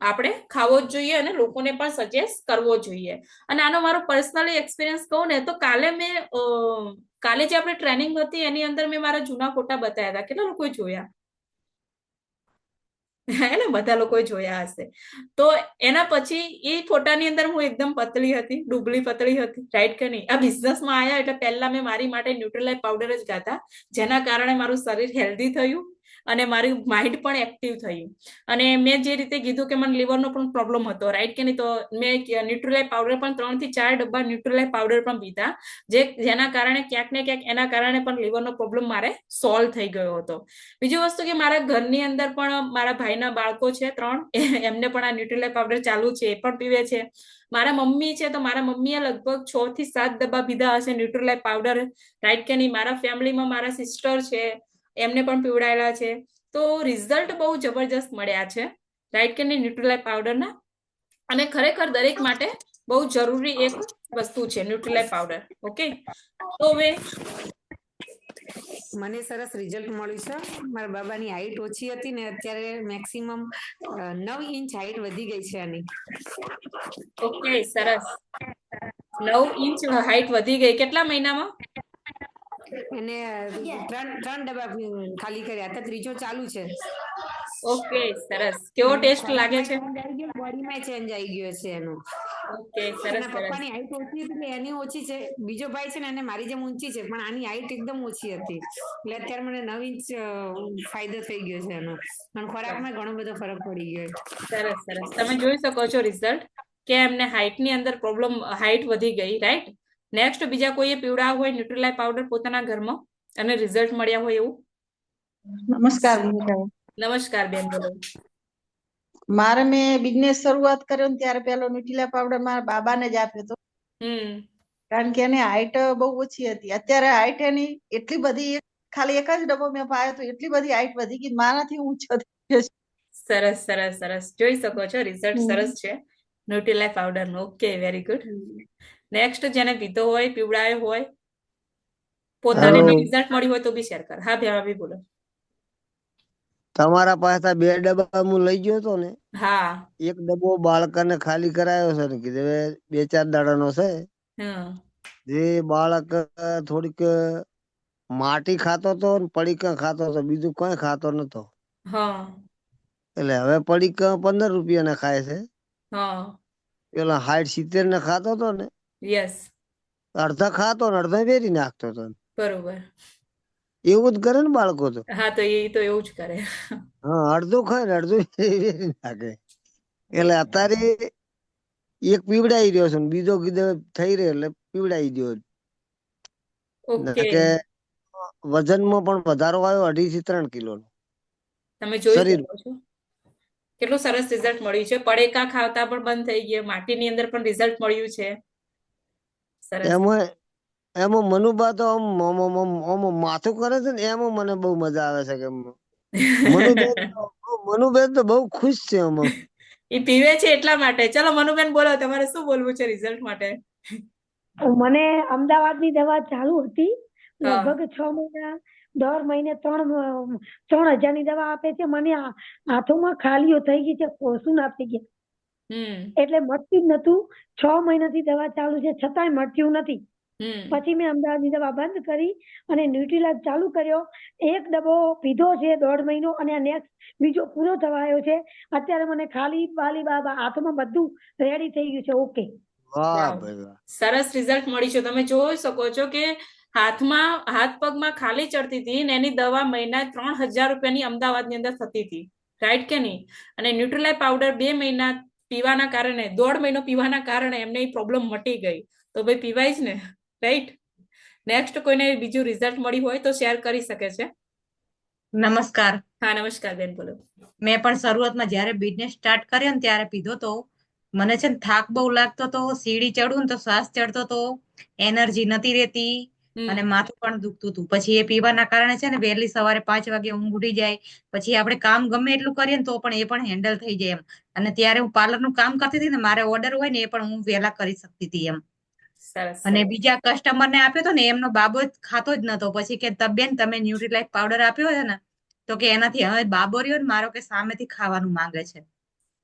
આપણે ખાવો જ જોઈએ અને લોકોને પણ સજેસ્ટ કરવો જોઈએ. અને આનો મારો પર્સનલી એક્સપિરિયન્સ કહું ને તો કાલે જે આપણે ટ્રેનિંગ હતી એની અંદર મેં મારા જૂના ફોટા બતાવ્યા હતા. કેટલા લોકોએ જોયા? એને બધા લોકોએ જોયા હશે. તો એના પછી એ ફોટાની અંદર હું એકદમ પતળી હતી, ડુબળી પતળી હતી, રાઈટ કે નહીં? આ બિઝનેસમાં આવ્યા એટલે પહેલા મેં મારી માટે ન્યુટ્રીલાઇફ પાવડર જ ગાતા, જેના કારણે મારું શરીર હેલ્ધી થયું અને મારું માઇન્ડ પણ એક્ટિવ થયું. અને મેં જે રીતે કીધું કે મને લીવરનો પણ પ્રોબ્લેમ હતો, રાઈટ કે નહીં? તો મેં ન્યુટ્રીલાઇફ પાવડર પણ 3 થી 4 ડબ્બા ન્યુટ્રીલાઇફ પાવડર પણ પીધા, જેના કારણે ક્યાંક ને ક્યાંક એના કારણે પણ લીવરનો પ્રોબ્લેમ મારે સોલ્વ થઈ ગયો હતો. બીજી વસ્તુ કે મારા ઘરની અંદર પણ મારા ભાઈના બાળકો છે 3, એમને પણ આ ન્યુટ્રીલાઇફ પાવડર ચાલુ છે, એ પણ પીવે છે. મારા મમ્મી છે તો મારા મમ્મીએ લગભગ 6 થી 7 ડબ્બા પીધા હશે ન્યુટ્રીલાઇફ પાવડર, રાઈટ કે નહીં? મારા ફેમિલીમાં મારા સિસ્ટર છે, એમને પણ પીવડાયેલા છે. તો રિઝલ્ટ બહુ જબરજસ્ત મળ્યા છે, રાઈટ કે નહીં, ન્યુટ્રીલાઇફ પાવડરના. અને ખરેખર દરેક માટે બહુ જરૂરી એક વસ્તુ છે ન્યુટ્રીલાઇફ પાવડર. ઓકે. તો હવે મને સરસ રિઝલ્ટ મળ્યું છે. મારા બાબાની હાઈટ ઓછી હતી ને અત્યારે મેક્સિમમ 9 ઇંચ હાઈટ વધી ગઈ છે આની. ઓકે સરસ. 9 ઇંચ હાઈટ વધી ગઈ. કેટલા મહિનામાં? એને 3 ડબ્બા ખાલી કર્યા, અત્યારે ત્રીજો ચાલુ છે. ઓકે સરસ. કેવો ટેસ્ટ લાગે છે? બોડીમાં ચેન્જ આવી ગયો છે એનો. ઓકે સરસ. એના પપ્પાની હાઈટ ઓછી હતી, એની ઓછી છે. બીજો ભાઈ છે ને એને મારી જેમ ઊંચી છે, પણ આની હાઈટ એકદમ ઓછી હતી. એટલે અત્યારે મને 9 ઇંચ ફાયદો થઈ ગયો છે એનો. અને ખોરાકમાં ઘણો બધો ફરક પડી ગયો. સરસ સરસ. તમે જોઈ શકો છો રિઝલ્ટ કે એમને હાઈટની અંદર પ્રોબ્લેમ, હાઈટ વધી ગઈ, રાઈટ. નેક્સ્ટ બીજા કોઈએ પીવડાવ્યું હોય ન્યુટ્રીલાઇફ પાવડર પોતાના ઘરમાં અને રિઝલ્ટ મળ્યા હોય એવું? નમસ્કાર. નમસ્કાર બેન, બોલો. મારે મેં બિઝનેસ શરૂઆત કર્યો ને ત્યારે પેલો ન્યુટ્રીલા પાવડર મારા બાબાને જ આપ્યો હતો, કારણ કે એની હાઈટ બહુ ઓછી હતી. અત્યારે હાઈટ એની એટલી બધી, ખાલી એક જ ડબ્બો મેં પાયો તો એટલી બધી હાઈટ વધી ગઈ, મારાથી ઊંચો થઈ ગયો છે. સરસ સરસ સરસ. જોઈ શકો છો રિઝલ્ટ સરસ છે ન્યુટ્રીલાઇફ પાવડર નો. Okay very good. નેક્સ્ટ જેને પીધો હોય, પીવડાયો હોય, પોતાને રિઝલ્ટ મળ્યું હોય તો બી શેર કર. હા ભાભી બોલો. તમારા પાસે 2 ડબ્બા હું લઈ ગયો હતો ને, હા. એક ડબ્બો બાળકને ખાલી કરાયો છે ને કીધું હવે 2-4 દાડાનો છે. હા. જે બાળક થોડીક માટી ખાતો હતો ને પડીકા ખાતો હતો, બીજું કઈ ખાતો નતો. હા. એટલે હવે પડીકા 15 રૂપિયાના ખાય છે. હા. પેલા 60-70 ને ખાતો હતો ને, યસ. અડધા ખાતો ને અડધા વેરી નાખતો હતો. બરોબર. એવું જ કરે ને બાળકો તો. હા, તો એ તો એવું જ કરે. હા, અડધું ખાય ને અડધું વેરી નાખે. એટલે અત્યારે એક પીવડાઈ રહ્યો છે ને બીજો કીધો થઈ રહ્યો એટલે પીવડાઈ ગયો. ઓકે. કે વજનમાં પણ વધારો આવ્યો 2.5 થી 3 કિલોનો. તમે જોઈ શરીર શકો છો કેટલું સરસ રિઝલ્ટ મળ્યું છે. પડેકા ખાતા પણ બંધ થઈ ગયા, માટીની અંદર પણ રિઝલ્ટ મળ્યું છે. સરસ. એમાં મનુબા તો આમ માથું કરે છે ને એમાં મને બહુ મજા આવે છે કે મનુબેન તો બહુ ખુશ છે આમાં. એ પીવે છે એટલા માટે. ચલો મનુબેન બોલો, તમારે શું બોલવું છે રિઝલ્ટ માટે? મને અમદાવાદની દવા ચાલુ હતી, હા. લગભગ 6 મહિના, દર મહિને 3,000ની દવા આપે છે. મને હાથોમાં ખાલીઓ થઈ ગઈ છે, કોસું ના થઈ ગયા, એટલે મળતું જ નતું. 6 મહિનાથી દવા ચાલુ છે છતાંય મળતું નથી. પછી મેં અમદાવાદની દવા બંધ કરી અને ન્યુટ્રીલાઇફ ચાલુ કર્યો. એક ડબ્બો પીધો છે 1.5 મહિનો અને આ નેક્સ્ટ બીજો પૂરો થવા આવ્યો છે. અત્યારે મને ખાલી બાલી બાબા હાથમાં બધું રેડી થઈ ગયું છે. ઓકે. વાહ ભાઈ વાહ. સરસ રિઝલ્ટ મળ્યું છે. તમે જોઈ શકો છો કે હાથ પગમાં ખાલી ચડતી હતી ને એની દવા મહિના 3,000 રૂપિયાની અમદાવાદની અંદર થતી હતી. રાઈટ કે નહીં? અને ન્યુટ્રીલાઇફ પાવડર 2 મહિના પીવાના કારણે, 1.5 મહિનો પીવાના કારણે એમને એ પ્રોબ્લેમ મટી ગઈ. તો ભાઈ પીવાય જ ને, રાઈટ? નેક્સ્ટ કોઈને બીજું રિઝલ્ટ મળ્યું હોય તો શેર કરી શકે છે. નમસ્કાર. હા, નમસ્કાર બેન, બોલો. મેં પણ શરૂઆતમાં જયારે બિઝનેસ સ્ટાર્ટ કર્યો ને ત્યારે પીધો તો. મને છે ને થાક બહુ લાગતો હતો, સીડી ચડું ને તો શ્વાસ ચડતો હતો, એનર્જી નથી રહેતી અને માથું પણ દુખતું હતું. પછી એ પીવાના કારણે છે ને વહેલી સવારે 5 વાગે ઊંઘ ઉડી જાય. પછી આપણે કામ ગમે એટલું કરીએ ને તો પણ એ પણ હેન્ડલ થઈ જાય એમ. અને ત્યારે હું પાર્લરનું કામ કરતી હતી ને, મારે ઓર્ડર હોય ને એ પણ હું વહેલા કરી શકતી હતી એમ. અને બીજા કસ્ટમરને આપ્યો હતો ને, એમનો બાબો ખાતો જ નતો. પછી કે બેન તમે ન્યુટ્રીલાઇફ પાવડર આપ્યો છે ને, તો કે એનાથી હવે બાબો રહ્યો ને મારો કે સામેથી ખાવાનું માંગે છે.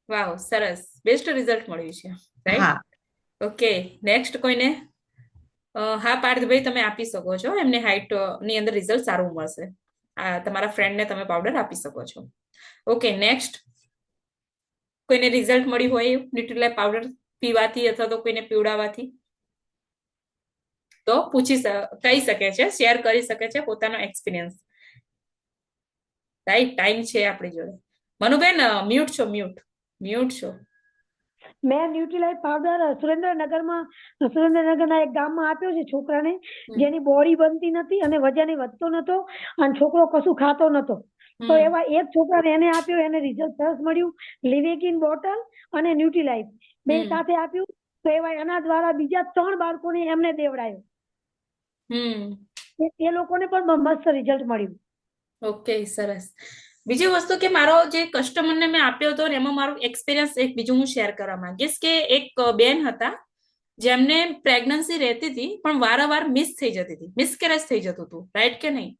વાવ, સરસ. બેસ્ટ રિઝલ્ટ મળ્યું છે, રાઈટ? ઓકે, નેક્સ્ટ કોઈને? હા પાર્થભાઈ, તમે આપી શકો છો. એમને હાઇટ ની અંદર રિઝલ્ટ સારું મળશે. તમારા ફ્રેન્ડને તમે પાવડર આપી શકો છો. ઓકે, નેક્સ્ટ કોઈને રિઝલ્ટ મળ્યું હોય ન્યુટ્રીલાઇફ પાવડર પીવાથી અથવા તો કોઈને પીવડાવવાથી તો કહી શકે છે, શેર કરી શકે છે પોતાનો એક્સપિરિયન્સ. રાઈટ, ટાઈમ છે આપણી જોડે. મનુબેન મ્યુટ છો. મેં ન્યુટ્રીલાઇફ પાવડર સુરેન્દ્રનગરના એક ગામમાં આપ્યો છે છોકરાને, જેની બોડી બનતી નથી અને વજન વધતો નતો અને છોકરો કશું ખાતો નતો. તો એવા એક છોકરાને એને આપ્યો, એને રિઝલ્ટ સરસ મળ્યું. લિવેકિન બોટલ અને ન્યુટ્રીલાઇફ બે સાથે આપ્યું. તો એવા એના દ્વારા બીજા 3 બાળકોને એમને દેવડાયો. એ લોકોને પણ મસ્ત રિઝલ્ટ મળ્યું. ઓકે, સરસ. બીજી વસ્તુ કે મારો જે કસ્ટમરને મેં આપ્યો હતો ને, એમાં મારું એક્સપિરિયન્સ એક બીજું હું શેર કરવા માંગીશ કે એક બેન હતા જેમને પ્રેગ્નન્સી રહેતી હતી પણ વારંવાર મિસ થઈ જતી હતી, મિસકેરેજ થઈ જતું હતું, રાઈટ કે નહીં?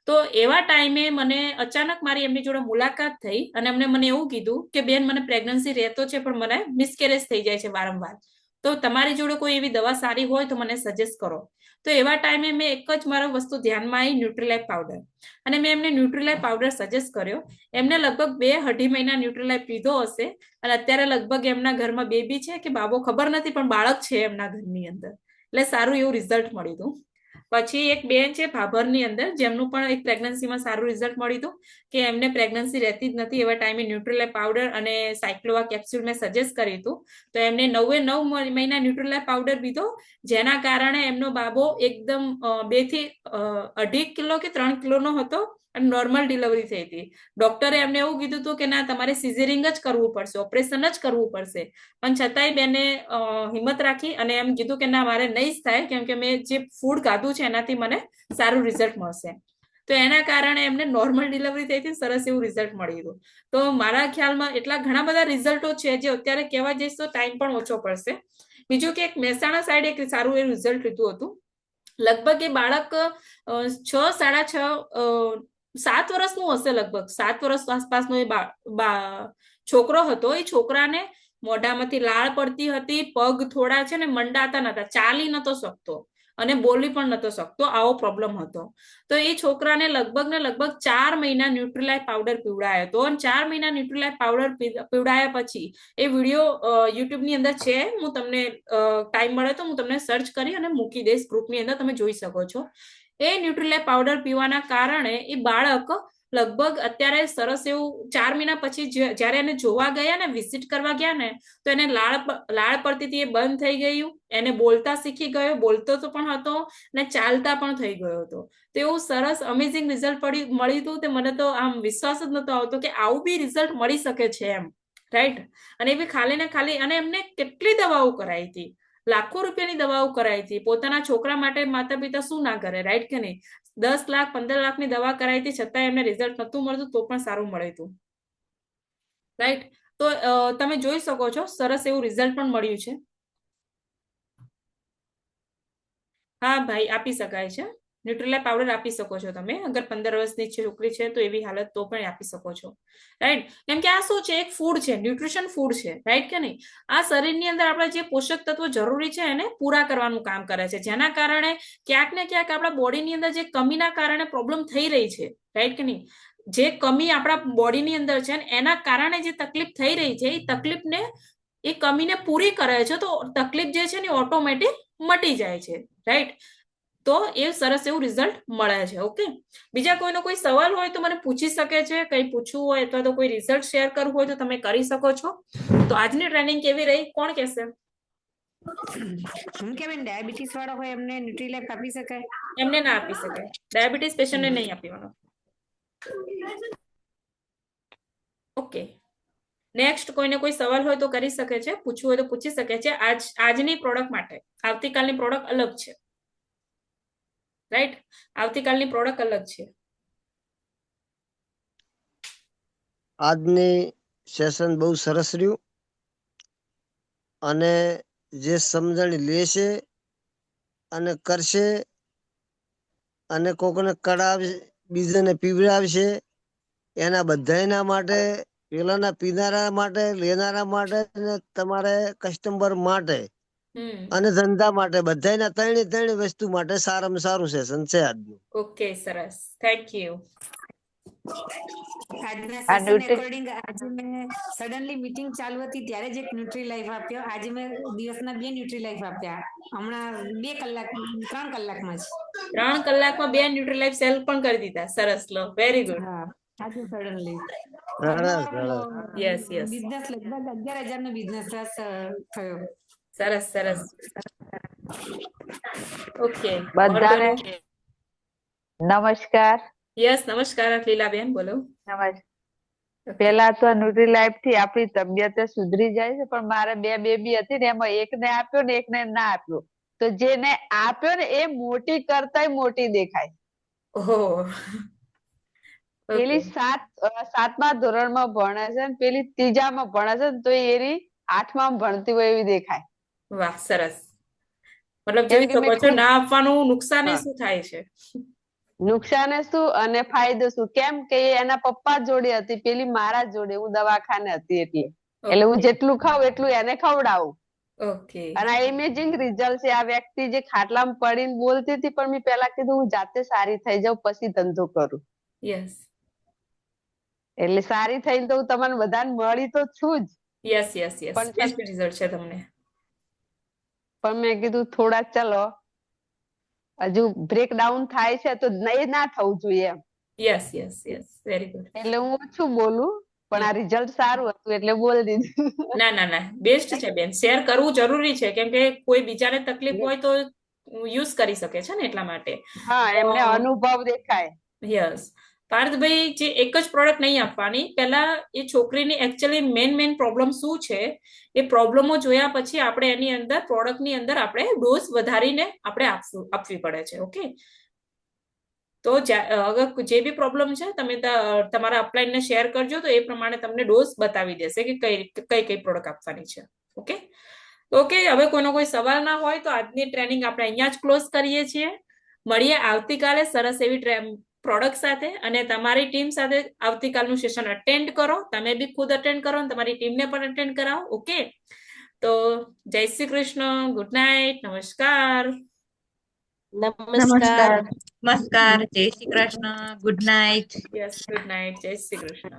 તો એવા ટાઈમે મને અચાનક મારી એમની જોડે મુલાકાત થઈ અને એમને મને એવું કીધું કે બેન મને પ્રેગ્નન્સી રહેતો છે પણ મને મિસકેરેજ થઈ જાય છે વારંવાર, તો તમારી જોડે કોઈ એવી દવા સારી હોય તો મને સજેસ્ટ કરો. તો એવા ટાઈમે મેં એક જ મારો વસ્તુ ધ્યાનમાં આવી, ન્યુટ્રીલાઇફ પાવડર. અને મેં એમને ન્યુટ્રીલાઇફ પાવડર સજેસ્ટ કર્યો. એમને લગભગ 2-2.5 મહિના ન્યુટ્રીલાઇફ પીધો હશે અને અત્યારે લગભગ એમના ઘરમાં બેબી છે કે બાબો ખબર નથી, પણ બાળક છે એમના ઘરની અંદર. એટલે સારું એવું રિઝલ્ટ મળ્યું હતું. પછી એક બેન છે ભાભરની અંદર, જેમનું પણ એક પ્રેગ્નન્સીમાં સારું રિઝલ્ટ મળ્યું હતું કે એમને પ્રેગ્નન્સી રહેતી જ નથી. એવા ટાઈમે ન્યુટ્રીલાઇફ પાવડર અને સાયક્લોવા કેપ્સ્યુલ મેં સજેસ્ટ કર્યું હતું. તો એમને 9 મહિના ન્યુટ્રીલાઇફ પાવડર પીધો, જેના કારણે એમનો બાબો એકદમ 2 થી 2.5 કિલો કે 3 કિલોનો હતો અને નોર્મલ ડિલિવરી થઈ હતી. ડોક્ટરે એમને એવું કીધું હતું કે ના, તમારે સિઝેરિંગ જ કરવું પડશે, ઓપરેશન જ કરવું પડશે. પણ છતાંય બેને હિંમત રાખી અને એમ કીધું કે ના, મારે નહીં જ થાય, કેમ કે મેં જે ફૂડ ખાધું છે એનાથી મને સારું રિઝલ્ટ મળશે. તો એના કારણે એમને નોર્મલ ડિલિવરી થઈ હતી, સરસ એવું રિઝલ્ટ મળ્યું હતું. તો મારા ખ્યાલમાં એટલા ઘણા બધા રિઝલ્ટો છે જે અત્યારે કહેવા જઈશ તો ટાઈમ પણ ઓછો પડશે. બીજું કે એક મહેસાણા સાઈડ એક સારું એવું રિઝલ્ટ લીધું હતું. લગભગ એ બાળક 6-6.5 7 વર્ષનું હશે, લગભગ 7 વર્ષ આસપાસનો એ છોકરો હતો. એ છોકરાને મોઢામાંથી લાળ પડતી હતી, પગ થોડા છે ને મંડાતા નતા, ચાલી નતો શકતો અને બોલી પણ નતો શકતો, આવો પ્રોબ્લેમ હતો. તો એ છોકરાને લગભગ 4 મહિના ન્યુટ્રીલાઇફ પાવડર પીવડાયો હતો, અને 4 મહિના ન્યુટ્રીલાઇફ પાવડર પીવડાયા પછી એ વિડીયો યુટ્યુબ ની અંદર છે, હું તમને ટાઈમ મળે તો હું તમને સર્ચ કરી અને મૂકી દઈશ ગ્રુપની અંદર, તમે જોઈ શકો છો. એ ન્યુટ્રીલાઇફ પાવડર પીવાના કારણે એ બાળક લગભગ અત્યારે સરસ એવું 4 મહિના પછી જયારે એને જોવા ગયા ને, વિઝિટ કરવા ગયા ને, તો એને લાળ પડતી હતી, એ બંધ થઈ ગયું, એને બોલતા શીખી ગયો, બોલતો તો પણ હતો ને ચાલતા પણ થઈ ગયો હતો. તો એવું સરસ અમેઝિંગ રિઝલ્ટ મળ્યું હતું. તે મને તો આમ વિશ્વાસ જ નતો આવતો કે આવું બી રિઝલ્ટ મળી શકે છે એમ, રાઈટ. અને એ બી ખાલી ને ખાલી, અને એમને કેટલી દવાઓ કરાઈ હતી, લાખો રૂપિયાની દવાઓ કરાઈ હતી. પોતાના છોકરા માટે માતા પિતા શું ના કરે, રાઈટ કે નહીં? 10 લાખ 15 લાખની દવા કરાઈ હતી, છતાં એમને રિઝલ્ટ નતું મળતું, તો પણ સારું મળ્યું હતું, રાઈટ. તો તમે જોઈ શકો છો, સરસ એવું રિઝલ્ટ પણ મળ્યું છે. હા ભાઈ, આપી શકાય છે. ન્યુટ્રીલાઇફ પાવડર આપી શકો છો તમે, અગર 15 વર્ષની છોકરી છે તો એવી હાલત તો પણ આપી શકો છો, રાઈટ. કેમ કે આ શું છે, એક ફૂડ છે, ન્યુટ્રિશન ફૂડ છે, રાઈટ કે નહીં? આ શરીરની અંદર આપણા જે પોષક તત્વો જરૂરી છે એને પૂરા કરવાનું કામ કરે છે, જેના કારણે ક્યાંક ને ક્યાંક આપણા બોડીની અંદર જે કમીના કારણે પ્રોબ્લેમ થઈ રહી છે, રાઈટ કે નહીં? જે કમી આપણા બોડીની અંદર છે એના કારણે જે તકલીફ થઈ રહી છે, એ તકલીફને, એ કમીને પૂરી કરે છે, તો તકલીફ જે છે ને ઓટોમેટિક મટી જાય છે, રાઈટ. તો એ સરસ એવું રિઝલ્ટ મળે છે. ઓકે, બીજા કોઈનો કોઈ સવાલ હોય તો મને પૂછી શકે છે, કંઈ પૂછવું હોય અથવા તો કોઈ રિઝલ્ટ શેર કરવું હોય તો તમે કરી શકો છો. તો આજની ટ્રેનિંગ કેવી રહી, કોણ કહેશે? હું કે બેન, ડાયાબિટીસ વાળો હોય એમને ન્યુટ્રીલાઇફ આપી શકાય? એમને ના આપી શકાય, ડાયાબિટીસ પેશન્ટને નહીં આપીવાનો. ઓકે, નેક્સ્ટ કોઈને કોઈ સવાલ હોય તો કરી શકે છે, પૂછવું હોય તો પૂછી શકે છે. આજની પ્રોડક્ટ માટે આવતીકાલની પ્રોડક્ટ અલગ છે, રાઈટ. આવતીકાલની પ્રોડક્ટ અલગ છે. આજની સેશન બહુ સરસ રહ્યું, અને જે સમજણ લેશે અને કરશે અને કોકને કડાવશે, બીજાને પીવડાવશે, એના બધાના માટે, પેલાના પીનારા માટે, લેનારા માટે, તમારે કસ્ટમર માટે અને ધંધા માટે, બધાના ત્રણે વસ્તુ માટે સારામાં સારું સેશન છે આજનું. ઓકે, સરસ, થેન્ક યુ. આજના સેશન એકોર્ડિંગ આજે મેં સડનલી મીટિંગ ચાલુ હતી ત્યારે જ એક ન્યુટ્રીલાઇફ આપ્યો. આજે મેં દિવસના 2 ન્યુટ્રીલાઇફ આપ્યા, હમણાં 2 કલાક 3 કલાકમાં જ. 3 કલાકમાં 2 ન્યુટ્રીલાઇફ સેલ પણ કરી દીધા. સરસ, લો, વેરી ગુડ. હા, આજે સડનલી યસ યસ, બિઝનેસ લગભગ 11,000 નો બિઝનેસ થયો. સરસ સરસ. ઓકે, બધાને નમસ્કાર. યસ, નમસ્કાર લીલાબેન, બોલો. નમસ્કાર. પેલા તો ન્યુટ્રીલાઇફ થી આપણી તબિયત સુધરી જાય છે, પણ મારે 2 બેબી હતી ને, એમાં એકને આપ્યો ને એકને ના આપ્યો, તો જેને આપ્યો ને એ મોટી કરતાય મોટી દેખાય. ઓહો, પેલી 7મા ધોરણમાં ભણે છે ને પેલી 3જામાં ભણે છે, તો એની 8મામાં ભણતી હોય એવી દેખાય. વાહ, સરસ. મતલબ જોઈ શકો છો, ના આપવાનું નુકસાન શું થાય છે. નુકસાન શું અને ફાયદો શું, કેમ કે એના પપ્પા જોડે હતી, પેલી મારા જોડે, હું દવાખાને હતી એટલે હું જેટલું ખાઉં એટલું એને ખવડાવું. ઓકે, અને આ ઇમેજિંગ રિઝલ્ટ છે. આ વ્યક્તિ જે ખાટલામાં પડીને બોલતી હતી, પણ મેં પેલા કીધું હું જાતે સારી થઈ જાઉં પછી ધંધો કરું. યસ, એટલે સારી થઈને તો હું તમને બધાને મળી તો છું જ. Yes yes yes, best result છે તમને. પણ મેં કીધું થોડા ચલો હજુ બ્રેકડાઉન થાય છે તો નહીં, ના થવું જોઈએ એમ. Yes yes yes, very good. એટલે હું ઓછું બોલું, પણ આ રિઝલ્ટ સારું હતું એટલે બોલી દીધું. ના ના ના, બેસ્ટ છે બેન, શેર કરવું જરૂરી છે, કેમ કે કોઈ બીજાને તકલીફ હોય તો યુઝ કરી શકે છે ને, એટલા માટે. હા, એમને અનુભવ દેખાય. યસ. પાર્થભાઈ, જે એક જ પ્રોડક્ટ નહીં આપવાની, પહેલા એ છોકરીની એકચ્યુઅલી મેન પ્રોબ્લેમ શું છે, એ પ્રોબ્લેમો જોયા પછી આપણે એની અંદર પ્રોડક્ટની અંદર આપણે ડોઝ વધારીને આપણે આપવી પડે છે. ઓકે, તો અગર જે બી પ્રોબ્લેમ છે તમે તમારા અપલાઈનને શેર કરજો, તો એ પ્રમાણે તમને ડોઝ બતાવી દેશે કે કઈ પ્રોડક્ટ આપવાની છે. Okay, okay. હવે કોઈનો કોઈ સવાલ ના હોય તો આજની ટ્રેનિંગ આપણે અહીંયા જ ક્લોઝ કરીએ છીએ. મળીએ આવતીકાલે સરસ એવી પ્રોડક્ટ સાથે અને તમારી ટીમ સાથે આવતીકાલનું સેશન અટેન્ડ કરો. તમે બી ખુદ અટેન્ડ કરો અને તમારી ટીમને પણ અટેન્ડ કરાવો. ઓકે, તો જય શ્રી કૃષ્ણ, ગુડ નાઇટ, નમસ્કાર. નમસ્કાર. નમસ્કાર, જય Shri Krishna, good night. Yes, good night, જય શ્રી કૃષ્ણ.